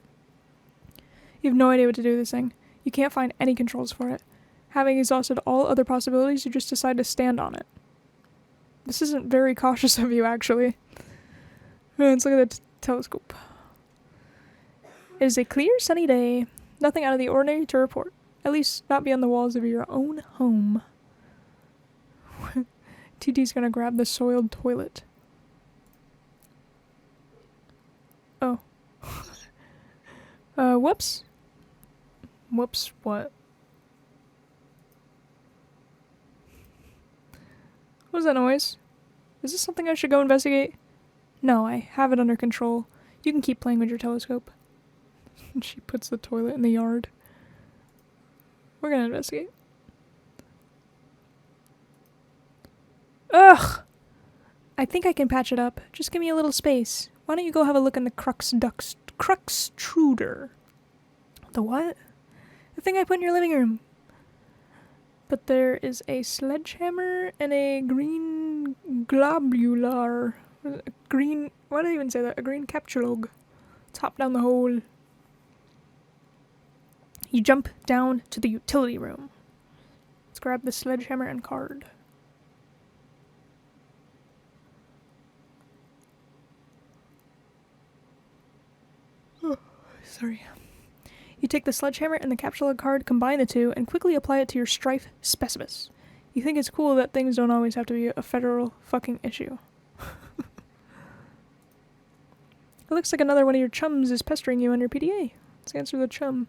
You have no idea what to do with this thing. You can't find any controls for it. Having exhausted all other possibilities, you just decide to stand on it. This isn't very cautious of you, actually. Let's look at the telescope. It is a clear, sunny day. Nothing out of the ordinary to report. At least not beyond the walls of your own home. TT's gonna grab the soiled toilet. Oh. Whoops. Whoops, what? What was that noise? Is this something I should go investigate? No, I have it under control. You can keep playing with your telescope. She puts the toilet in the yard. We're gonna investigate. Ugh! I think I can patch it up. Just give me a little space. Why don't you go have a look in the Cruxtruder? The what? The thing I put in your living room. But there is a sledgehammer and a green globular. Green, why did I even say that? A green capsulog. Let's hop down the hole. You jump down to the utility room. Let's grab the sledgehammer and card. Oh, sorry. You take the sledgehammer and the capsulog card, combine the two, and quickly apply it to your strife specimen. You think it's cool that things don't always have to be a federal fucking issue. It looks like another one of your chums is pestering you on your PDA. Let's answer the chum.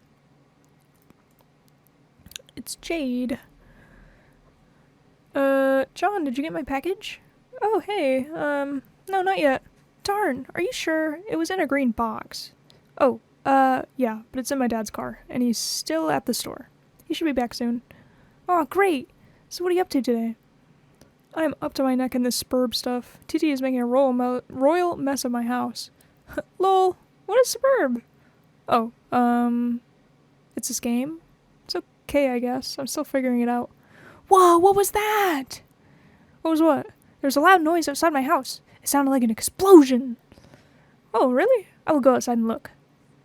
It's Jade. John, did you get my package? Oh, hey, no, not yet. Darn, are you sure? It was in a green box. Oh, yeah, but it's in my dad's car, and he's still at the store. He should be back soon. Aw, great! So what are you up to today? I'm up to my neck in this spurb stuff. TT is making a royal mess of my house. Lol, what is spurb? Oh, it's this game? It's okay, I guess. I'm still figuring it out. Whoa, what was that? What was what? There was a loud noise outside my house. It sounded like an explosion. Oh, really? I will go outside and look.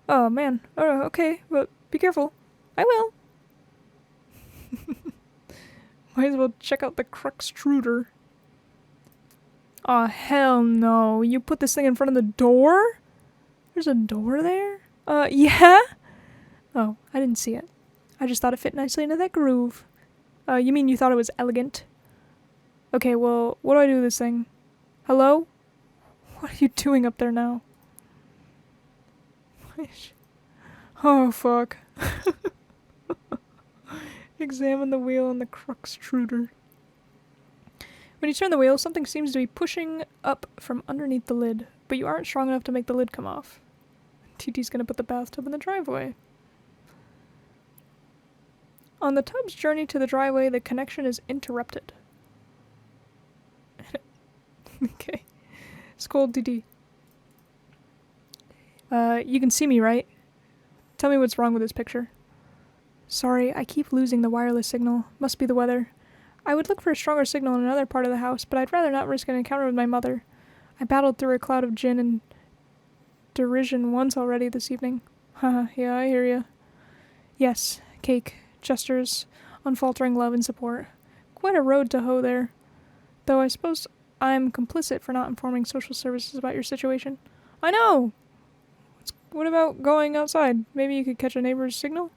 Oh, man. Okay, but be careful. I will. Might as well check out the Cruxtruder. Aw, hell no. You put this thing in front of the door? There's a door there? Yeah? Oh, I didn't see it. I just thought it fit nicely into that groove. You mean you thought it was elegant? Okay, well, what do I do with this thing? Hello? What are you doing up there now? Oh, fuck. Examine the wheel on the Cruxtruder. When you turn the wheel, something seems to be pushing up from underneath the lid, but you aren't strong enough to make the lid come off. TT's gonna put the bathtub in the driveway. On the tub's journey to the driveway, the connection is interrupted. Okay. Scold TT. You can see me, right? Tell me what's wrong with this picture. Sorry, I keep losing the wireless signal. Must be the weather. I would look for a stronger signal in another part of the house, but I'd rather not risk an encounter with my mother. I battled through a cloud of gin and derision once already this evening. Haha, yeah, I hear ya. Yes, cake, gestures, unfaltering love and support. Quite a road to hoe there. Though I suppose I'm complicit for not informing social services about your situation. I know! What about going outside? Maybe you could catch a neighbor's signal?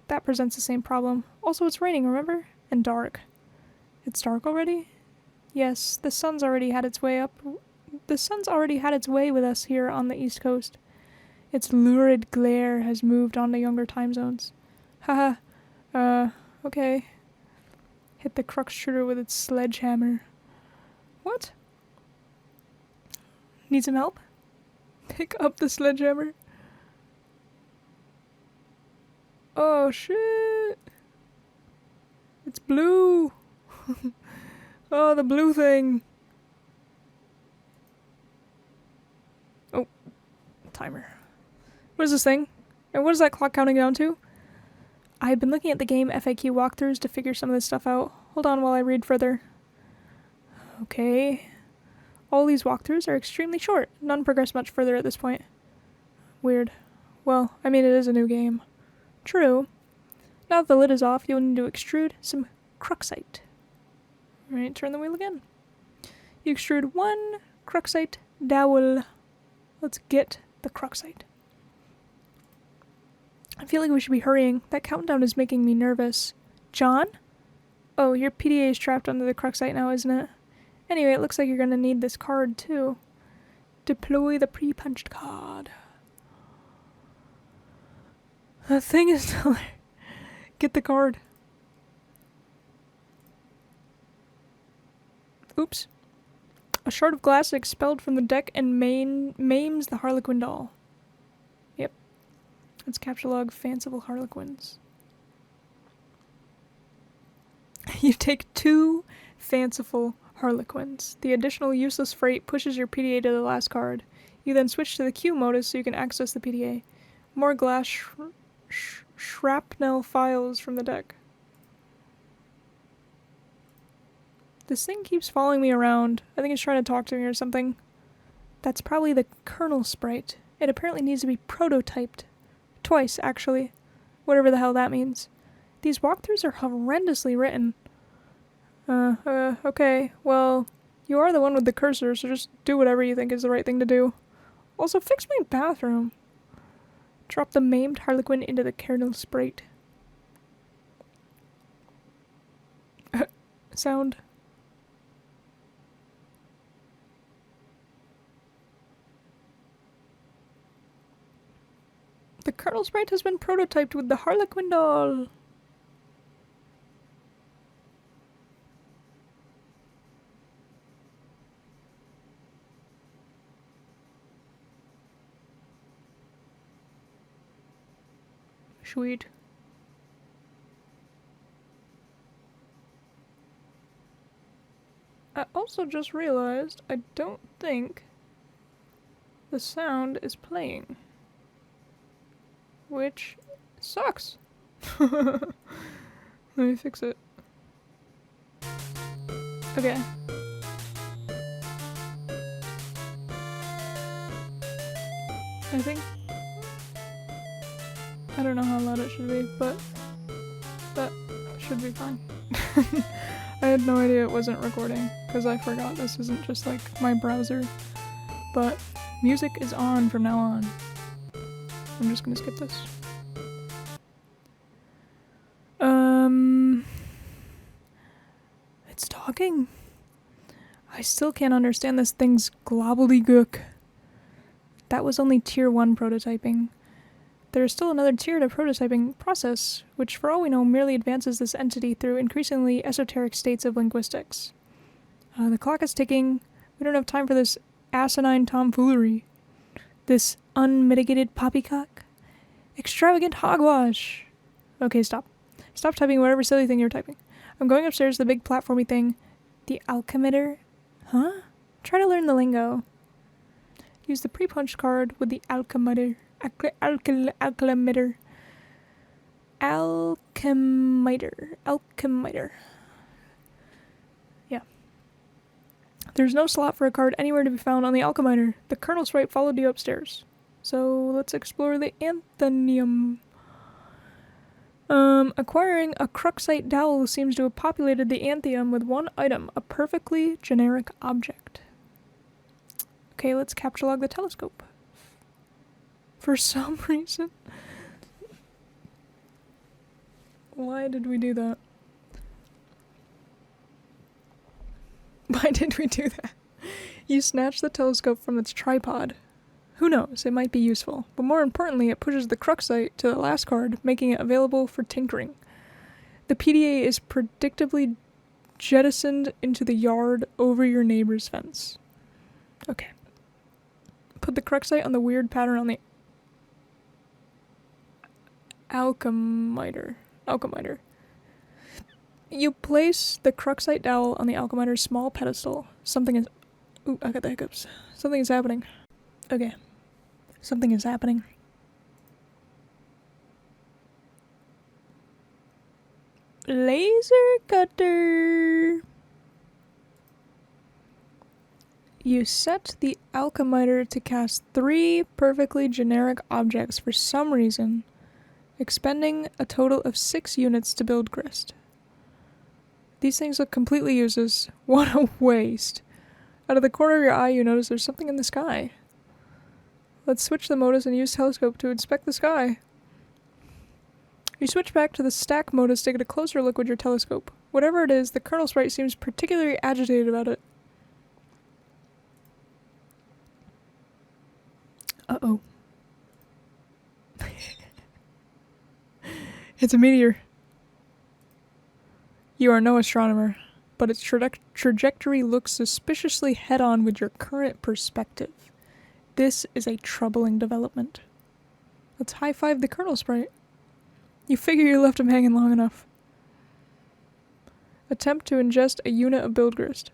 That presents the same problem. Also, it's raining, remember? And dark. It's dark already? Yes, the sun's already had its way with us here on the East Coast. Its lurid glare has moved on to younger time zones. Haha. Okay. Hit the crux shooter with its sledgehammer. What? Need some help? Pick up the sledgehammer. Oh shit! It's blue! Oh, the blue thing! Oh, timer. What is this thing? And what is that clock counting down to? I've been looking at the game FAQ walkthroughs to figure some of this stuff out. Hold on while I read further. Okay. All these walkthroughs are extremely short. None progress much further at this point. Weird. Well, I mean, it is a new game. True. Now that the lid is off, you'll need to extrude some cruxite. Alright, turn the wheel again. You extrude 1 cruxite dowel. Let's get the cruxite. I feel like we should be hurrying. That countdown is making me nervous. John? Oh, your PDA is trapped under the cruxite now, isn't it? Anyway, it looks like you're gonna need this card, too. Deploy the pre-punched card. That thing is still there. Get the card. Oops. A shard of glass expelled from the deck and maims the Harlequin doll. Yep. That's capture log fanciful Harlequins. You take 2 fanciful Harlequins. The additional useless freight pushes your PDA to the last card. You then switch to the Q modus so you can access the PDA. More glass shrapnel files from the deck. This thing keeps following me around. I think it's trying to talk to me or something. That's probably the kernel sprite. It apparently needs to be prototyped. Twice, actually. Whatever the hell that means. These walkthroughs are horrendously written. Okay. Well, you are the one with the cursor, so just do whatever you think is the right thing to do. Also, fix my bathroom. Drop the maimed Harlequin into the kernel sprite. Sound. The kernel sprite has been prototyped with the Harlequin doll. Sweet. I also just realized I don't think the sound is playing. Which sucks. Let me fix it. Okay. I think... I don't know how loud it should be, but that should be fine. I had no idea it wasn't recording, because I forgot this isn't just like my browser. But music is on from now on. I'm just gonna skip this. It's talking. I still can't understand this thing's gobbledygook. That was only tier 1 prototyping. There is still another tier to prototyping process, which for all we know merely advances this entity through increasingly esoteric states of linguistics. The clock is ticking. We don't have time for this asinine tomfoolery. This unmitigated poppycock. Extravagant hogwash. Okay, stop. Stop typing whatever silly thing you're typing. I'm going upstairs to the big platformy thing. The alchemitter? Huh? Try to learn the lingo. Use the pre-punched card with the alchemitter. Alchemitter. Yeah. There's no slot for a card anywhere to be found on the alchemitter. The kernel sprite followed you upstairs. So let's explore the anthonium. Acquiring a Cruxite dowel seems to have populated the Antheum with one item, a perfectly generic object. Okay, let's capture log the telescope. For some reason. Why did we do that? Why did we do that? You snatch the telescope from its tripod. Who knows, it might be useful, but more importantly, it pushes the Cruxite to the last card, making it available for tinkering. The PDA is predictably jettisoned into the yard over your neighbor's fence. Okay. Put the Cruxite on the weird pattern on the alchemiter. You place the Cruxite dowel on the alchemiter's small pedestal. Something is... Ooh, I got the hiccups. Something is happening. Okay. Something is happening. Laser cutter! You set the alchemiter to cast 3 perfectly generic objects for some reason, expending a total of 6 units to build grist. These things look completely useless. What a waste. Out of the corner of your eye, you notice there's something in the sky. Let's switch the modus and use telescope to inspect the sky. You switch back to the stack modus to get a closer look with your telescope. Whatever it is, the kernel sprite seems particularly agitated about it. Uh-oh. It's a meteor. You are no astronomer, but its trajectory looks suspiciously head-on with your current perspective. This is a troubling development. Let's high-five the kernel sprite. You figure you left him hanging long enough. Attempt to ingest a unit of build grist.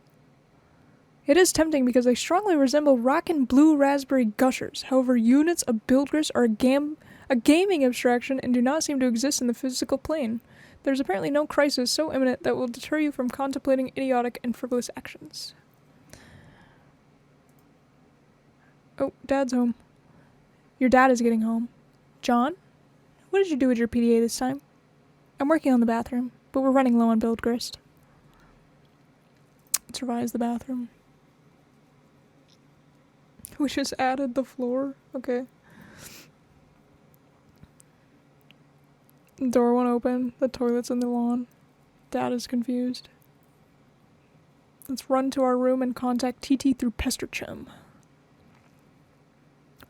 It is tempting because they strongly resemble rockin' blue raspberry gushers. However, units of build grist are a gaming abstraction and do not seem to exist in the physical plane. There's apparently no crisis so imminent that will deter you from contemplating idiotic and frivolous actions. Oh, Dad's home. Your dad is getting home. John? What did you do with your PDA this time? I'm working on the bathroom, but we're running low on build grist. Let's revise the bathroom. We just added the floor? Okay. Door won't open. The toilet's in the lawn. Dad is confused. Let's run to our room and contact TT through Pester Chum.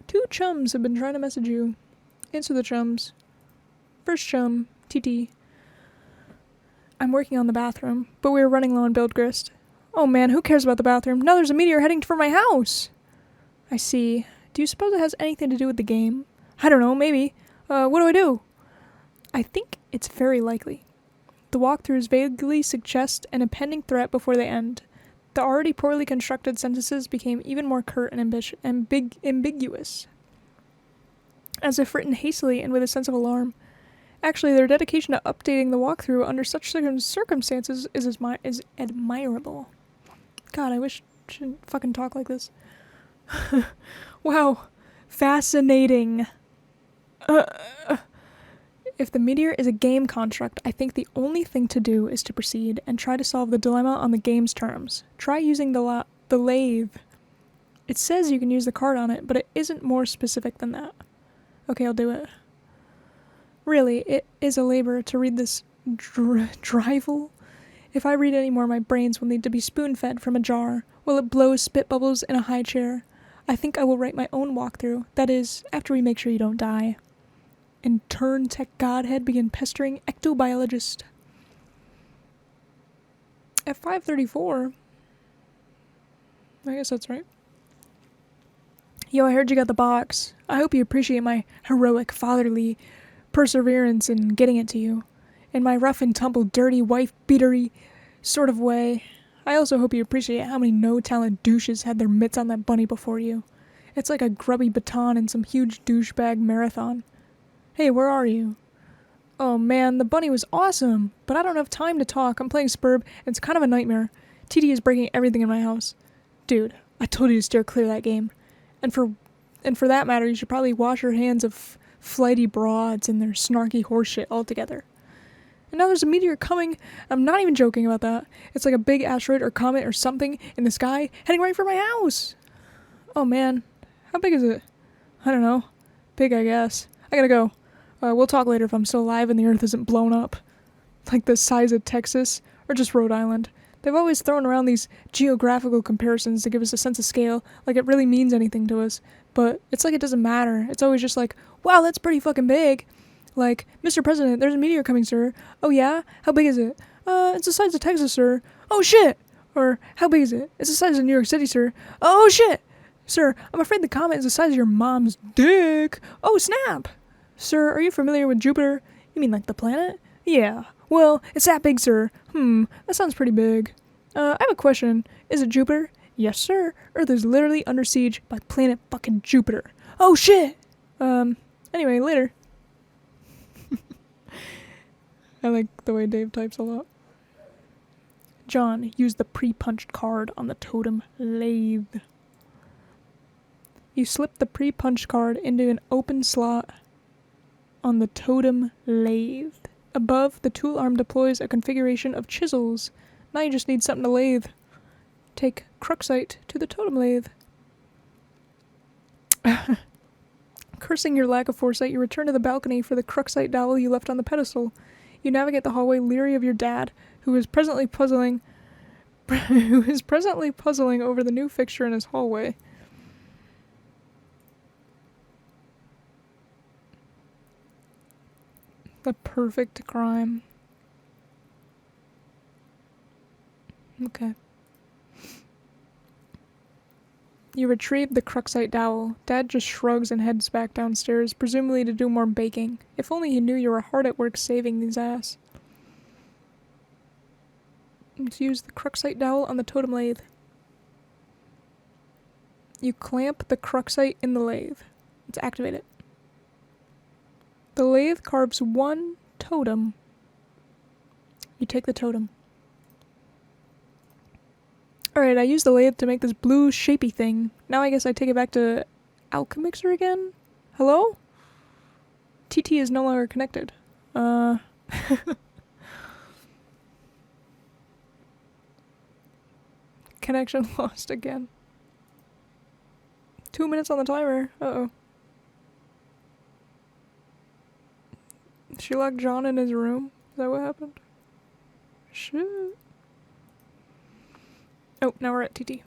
2 chums have been trying to message you. Answer the chums. First chum, TT. I'm working on the bathroom, but we're running low on build grist. Oh man, who cares about the bathroom? Now there's a meteor heading for my house! I see. Do you suppose it has anything to do with the game? I don't know, maybe. What do I do? I think it's very likely. The walkthroughs vaguely suggest an impending threat before they end. The already poorly constructed sentences became even more curt and ambiguous, as if written hastily and with a sense of alarm. Actually, their dedication to updating the walkthrough under such circumstances is admirable. God, I wish I shouldn't fucking talk like this. Wow. Fascinating. If the meteor is a game construct, I think the only thing to do is to proceed and try to solve the dilemma on the game's terms. Try using the lathe. It says you can use the card on it, but it isn't more specific than that. Okay, I'll do it. Really, it is a labor to read this drivel. If I read any more, my brains will need to be spoon-fed from a jar, while it blows spit bubbles in a high chair. I think I will write my own walkthrough. That is, after we make sure you don't die. And turn tech godhead begin pestering ectobiologist. At 5:34. I guess that's right. Yo, I heard you got the box. I hope you appreciate my heroic fatherly perseverance in getting it to you. In my rough and tumble, dirty, wife-beatery sort of way. I also hope you appreciate how many no-talent douches had their mitts on that bunny before you. It's like a grubby baton in some huge douchebag marathon. Hey, where are you? Oh man, the bunny was awesome, but I don't have time to talk. I'm playing Spurb, and it's kind of a nightmare. TD is breaking everything in my house. Dude, I told you to steer clear of that game. And for that matter, you should probably wash your hands of flighty broads and their snarky horseshit altogether. And now there's a meteor coming. I'm not even joking about that. It's like a big asteroid or comet or something in the sky heading right for my house. Oh man. How big is it? I don't know. Big, I guess. I gotta go. We'll talk later if I'm still alive and the Earth isn't blown up. Like the size of Texas or just Rhode Island. They've always thrown around these geographical comparisons to give us a sense of scale, like it really means anything to us. But it's like it doesn't matter. It's always just like, wow, that's pretty fucking big. Like, Mr. President, there's a meteor coming, sir. Oh yeah? How big is it? It's the size of Texas, sir. Oh shit! Or, how big is it? It's the size of New York City, sir. Oh shit! Sir, I'm afraid the comet is the size of your mom's dick. Oh snap! Sir, are you familiar with Jupiter? You mean like the planet? Yeah. Well, it's that big, sir. That sounds pretty big. I have a question. Is it Jupiter? Yes, sir. Earth is literally under siege by planet fucking Jupiter. Oh shit! Anyway, later. I like the way Dave types a lot. John, use the pre-punched card on the totem lathe. You slip the pre-punched card into an open slot on the totem lathe. Above, the tool arm deploys a configuration of chisels. Now you just need something to lathe. Take Cruxite to the totem lathe. Cursing your lack of foresight, you return to the balcony for the Cruxite dowel you left on the pedestal. You navigate the hallway leery of your dad, who is presently puzzling over the new fixture in his hallway. The perfect crime. Okay. You retrieve the Cruxite dowel. Dad just shrugs and heads back downstairs, presumably to do more baking. If only he knew you were hard at work saving his ass. Let's use the Cruxite dowel on the totem lathe. You clamp the Cruxite in the lathe. Let's activate it. The lathe carves one totem. You take the totem. Alright, I used the lathe to make this blue shapy thing. Now I guess I take it back to Alchemixer again? Hello? TT is no longer connected. Connection lost again. 2 minutes on the timer. Uh-oh. She locked John in his room? Is that what happened? Shit. Oh, now we're at TT.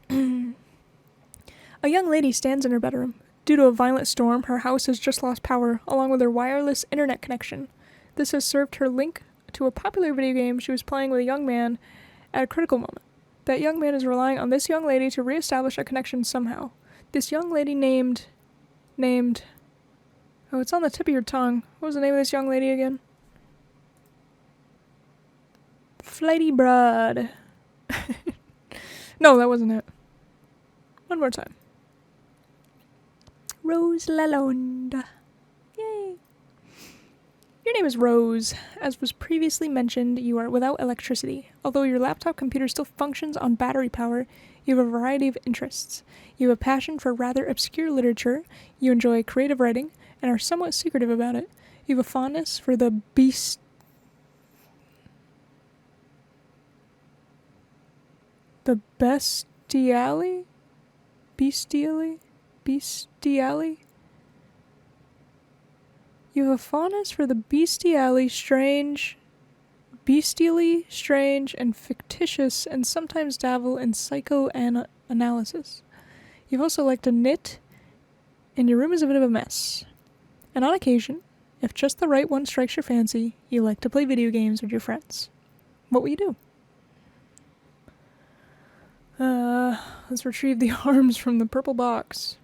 A young lady stands in her bedroom. Due to a violent storm, her house has just lost power, along with her wireless internet connection. This has served her link to a popular video game she was playing with a young man at a critical moment. That young man is relying on this young lady to reestablish a connection somehow. This young lady named... Oh, it's on the tip of your tongue. What was the name of this young lady again? Flighty Broad. No, that wasn't it. One more time. Rose Lalonde. Yay. Your name is Rose. As was previously mentioned, you are without electricity. Although your laptop computer still functions on battery power, you have a variety of interests. You have a passion for rather obscure literature, you enjoy creative writing, and are somewhat secretive about it. You have a fondness for the bestially? You have a fondness for the bestially, strange, and fictitious, and sometimes dabble in psychoanalysis. You've also liked to knit, and your room is a bit of a mess. And on occasion, if just the right one strikes your fancy, you like to play video games with your friends. What will you do? Let's retrieve the arms from the purple box.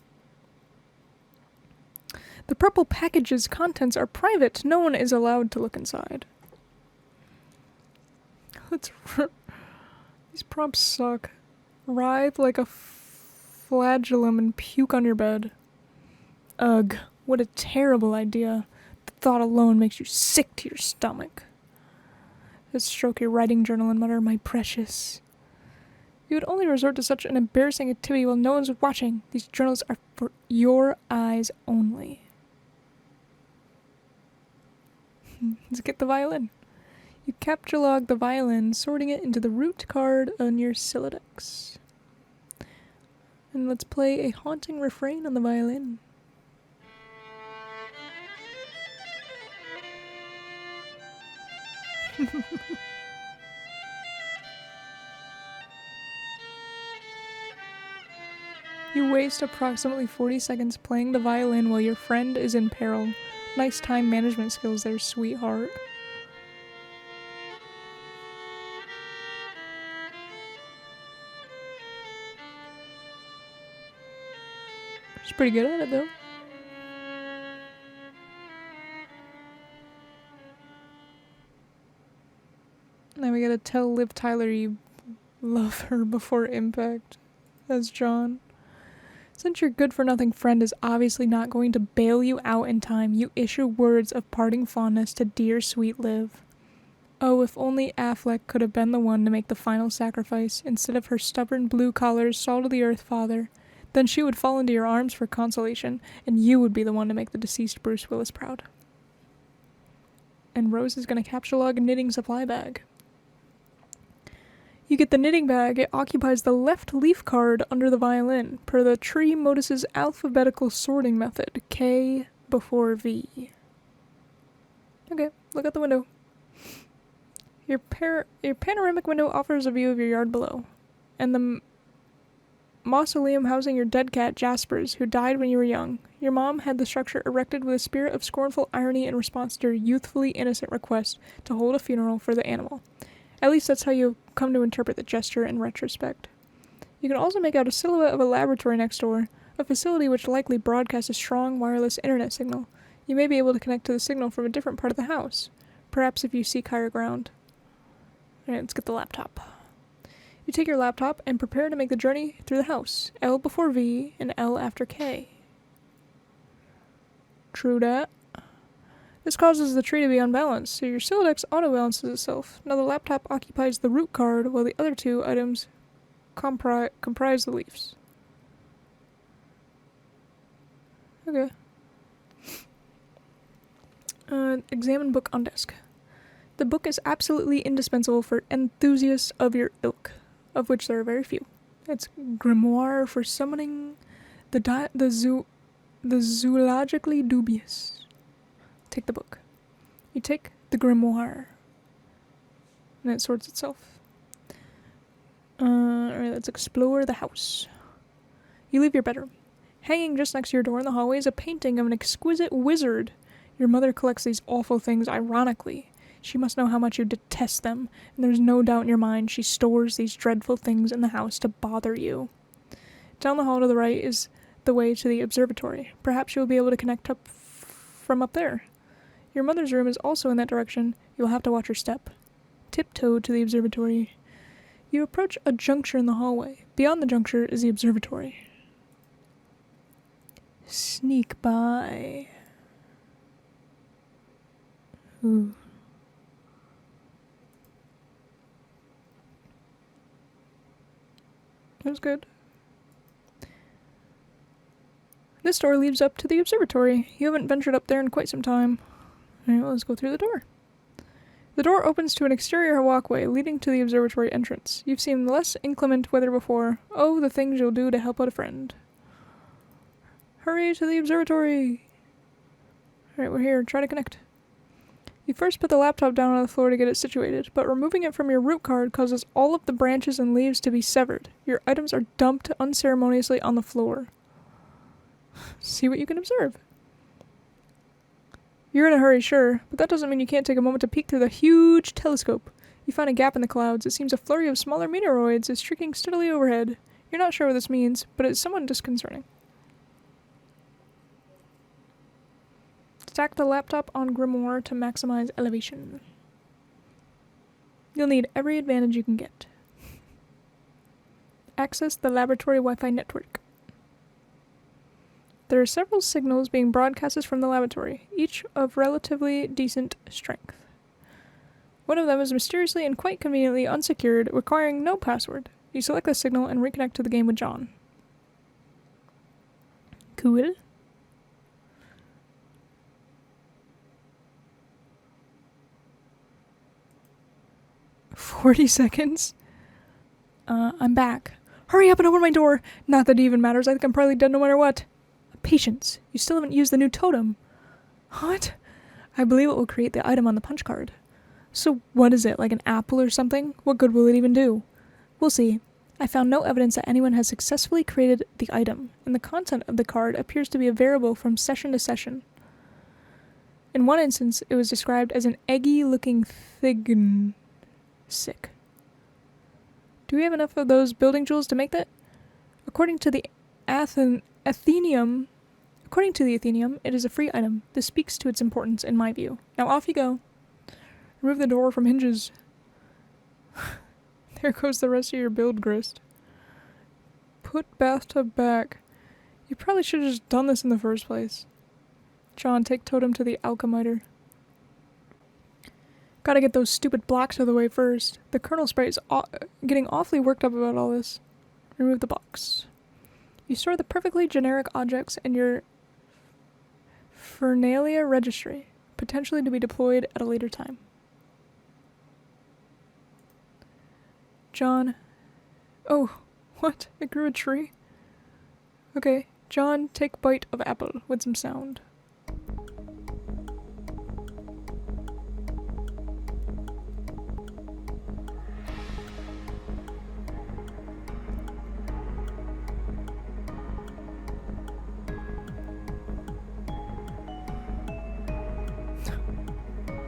The purple package's contents are private. No one is allowed to look inside. These prompts suck. Writhe like a flagellum and puke on your bed. Ugh, what a terrible idea. The thought alone makes you sick to your stomach. Just stroke your writing journal and mutter, "My precious." You would only resort to such an embarrassing activity while no one's watching. These journals are for your eyes only. Let's get the violin. You capture log the violin, sorting it into the root card on your Sylladex. And let's play a haunting refrain on the violin. You waste approximately 40 seconds playing the violin while your friend is in peril. Nice time management skills there, sweetheart. She's pretty good at it, though. Now we gotta tell Liv Tyler you love her before impact. That's John. Since your good-for-nothing friend is obviously not going to bail you out in time, you issue words of parting fondness to dear sweet Liv. Oh, if only Affleck could have been the one to make the final sacrifice, instead of her stubborn blue-collar, salt-of-the-earth father. Then she would fall into your arms for consolation, and you would be the one to make the deceased Bruce Willis proud. And Rose is going to capture log a knitting supply bag. You get the knitting bag. It occupies the left leaf card under the violin, per the tree modus's alphabetical sorting method, K before V. Okay, look out the window. Your panoramic window offers a view of your yard below, and the mausoleum housing your dead cat, Jaspers, who died when you were young. Your mom had the structure erected with a spirit of scornful irony in response to your youthfully innocent request to hold a funeral for the animal. At least that's how you come to interpret the gesture in retrospect. You can also make out a silhouette of a laboratory next door, a facility which likely broadcasts a strong wireless internet signal. You may be able to connect to the signal from a different part of the house, perhaps if you seek higher ground. Alright, let's get the laptop. You take your laptop and prepare to make the journey through the house. L before V and L after K. True dat. This causes the tree to be unbalanced, so your Sylladex auto-balances itself. Now the laptop occupies the root card, while the other two items comprise the leaves. Okay. Examine book on desk. The book is absolutely indispensable for enthusiasts of your ilk, of which there are very few. It's grimoire for summoning the zoologically dubious. Take the book. You take the grimoire, and it sorts itself. Alright, let's explore the house. You leave your bedroom. Hanging just next to your door in the hallway is a painting of an exquisite wizard. Your mother collects these awful things ironically. She must know how much you detest them, and there's no doubt in your mind she stores these dreadful things in the house to bother you. Down the hall to the right is the way to the observatory. Perhaps you will be able to connect up from up there. Your mother's room is also in that direction. You'll have to watch your step. Tiptoe to the observatory. You approach a juncture in the hallway. Beyond the juncture is the observatory. Sneak by. Ooh. That was good. This door leads up to the observatory. You haven't ventured up there in quite some time. Alright, well, let's go through the door. The door opens to an exterior walkway leading to the observatory entrance. You've seen less inclement weather before. Oh, the things you'll do to help out a friend. Hurry to the observatory! Alright, we're here. Try to connect. You first put the laptop down on the floor to get it situated, but removing it from your root card causes all of the branches and leaves to be severed. Your items are dumped unceremoniously on the floor. See what you can observe. You're in a hurry, sure, but that doesn't mean you can't take a moment to peek through the huge telescope. You find a gap in the clouds. It seems a flurry of smaller meteoroids is streaking steadily overhead. You're not sure what this means, but it's somewhat disconcerting. Stack the laptop on Grimoire to maximize elevation. You'll need every advantage you can get. Access the laboratory Wi-Fi network. There are several signals being broadcasted from the laboratory, each of relatively decent strength. One of them is mysteriously and quite conveniently unsecured, requiring no password. You select the signal and reconnect to the game with John. Cool. 40 seconds? I'm back. Hurry up and open my door! Not that it even matters, I think I'm probably dead no matter what. Patience. You still haven't used the new totem. What? I believe it will create the item on the punch card. So what is it, like an apple or something? What good will it even do? We'll see. I found no evidence that anyone has successfully created the item, and the content of the card appears to be a variable from session to session. In one instance, it was described as an eggy-looking thing. Sick. Do we have enough of those building jewels to make that? According to the Athenium, it is a free item. This speaks to its importance in my view. Now off you go. Remove the door from hinges. There goes the rest of your build, Grist. Put bathtub back. You probably should have just done this in the first place. John, take totem to the alchemiter. Gotta get those stupid blocks out of the way first. The Colonel Sprite is getting awfully worked up about all this. Remove the box. You store the perfectly generic objects in your Fernalia registry, potentially to be deployed at a later time. John. Oh, what? It grew a tree? Okay. John, take bite of apple with some sound.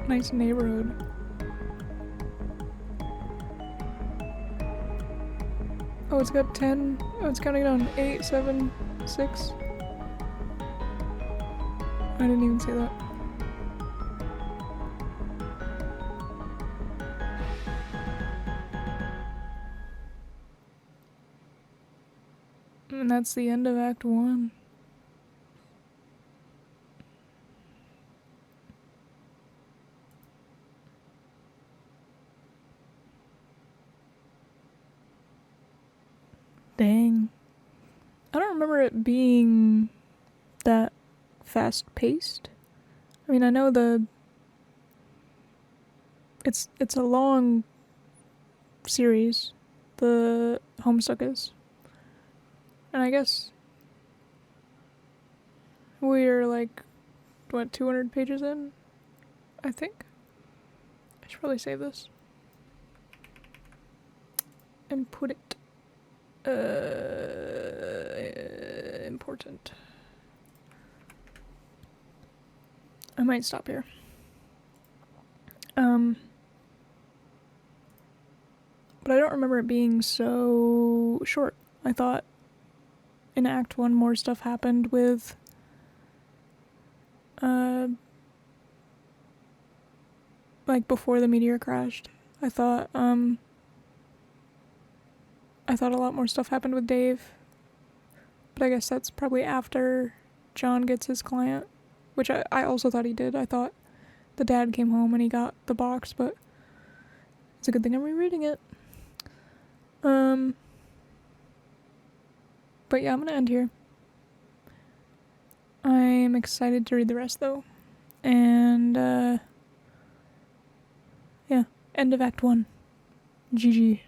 Nice neighborhood. Oh, it's got 10. Oh, it's counting down. 8, 7, 6. I didn't even see that. And that's the end of Act 1. Dang. I don't remember it being that fast-paced. I mean, I know it's a long series, the Homestuck is. And I guess we're like, what, 200 pages in? I think. I should probably save this. And put it important. I might stop here. But I don't remember it being so short. I thought in Act 1 more stuff happened with like before the meteor crashed. I thought a lot more stuff happened with Dave. But I guess that's probably after John gets his client. Which I also thought he did. I thought the dad came home and he got the box, but it's a good thing I'm rereading it. But yeah, I'm gonna end here. I'm excited to read the rest though. And yeah, end of Act 1. GG.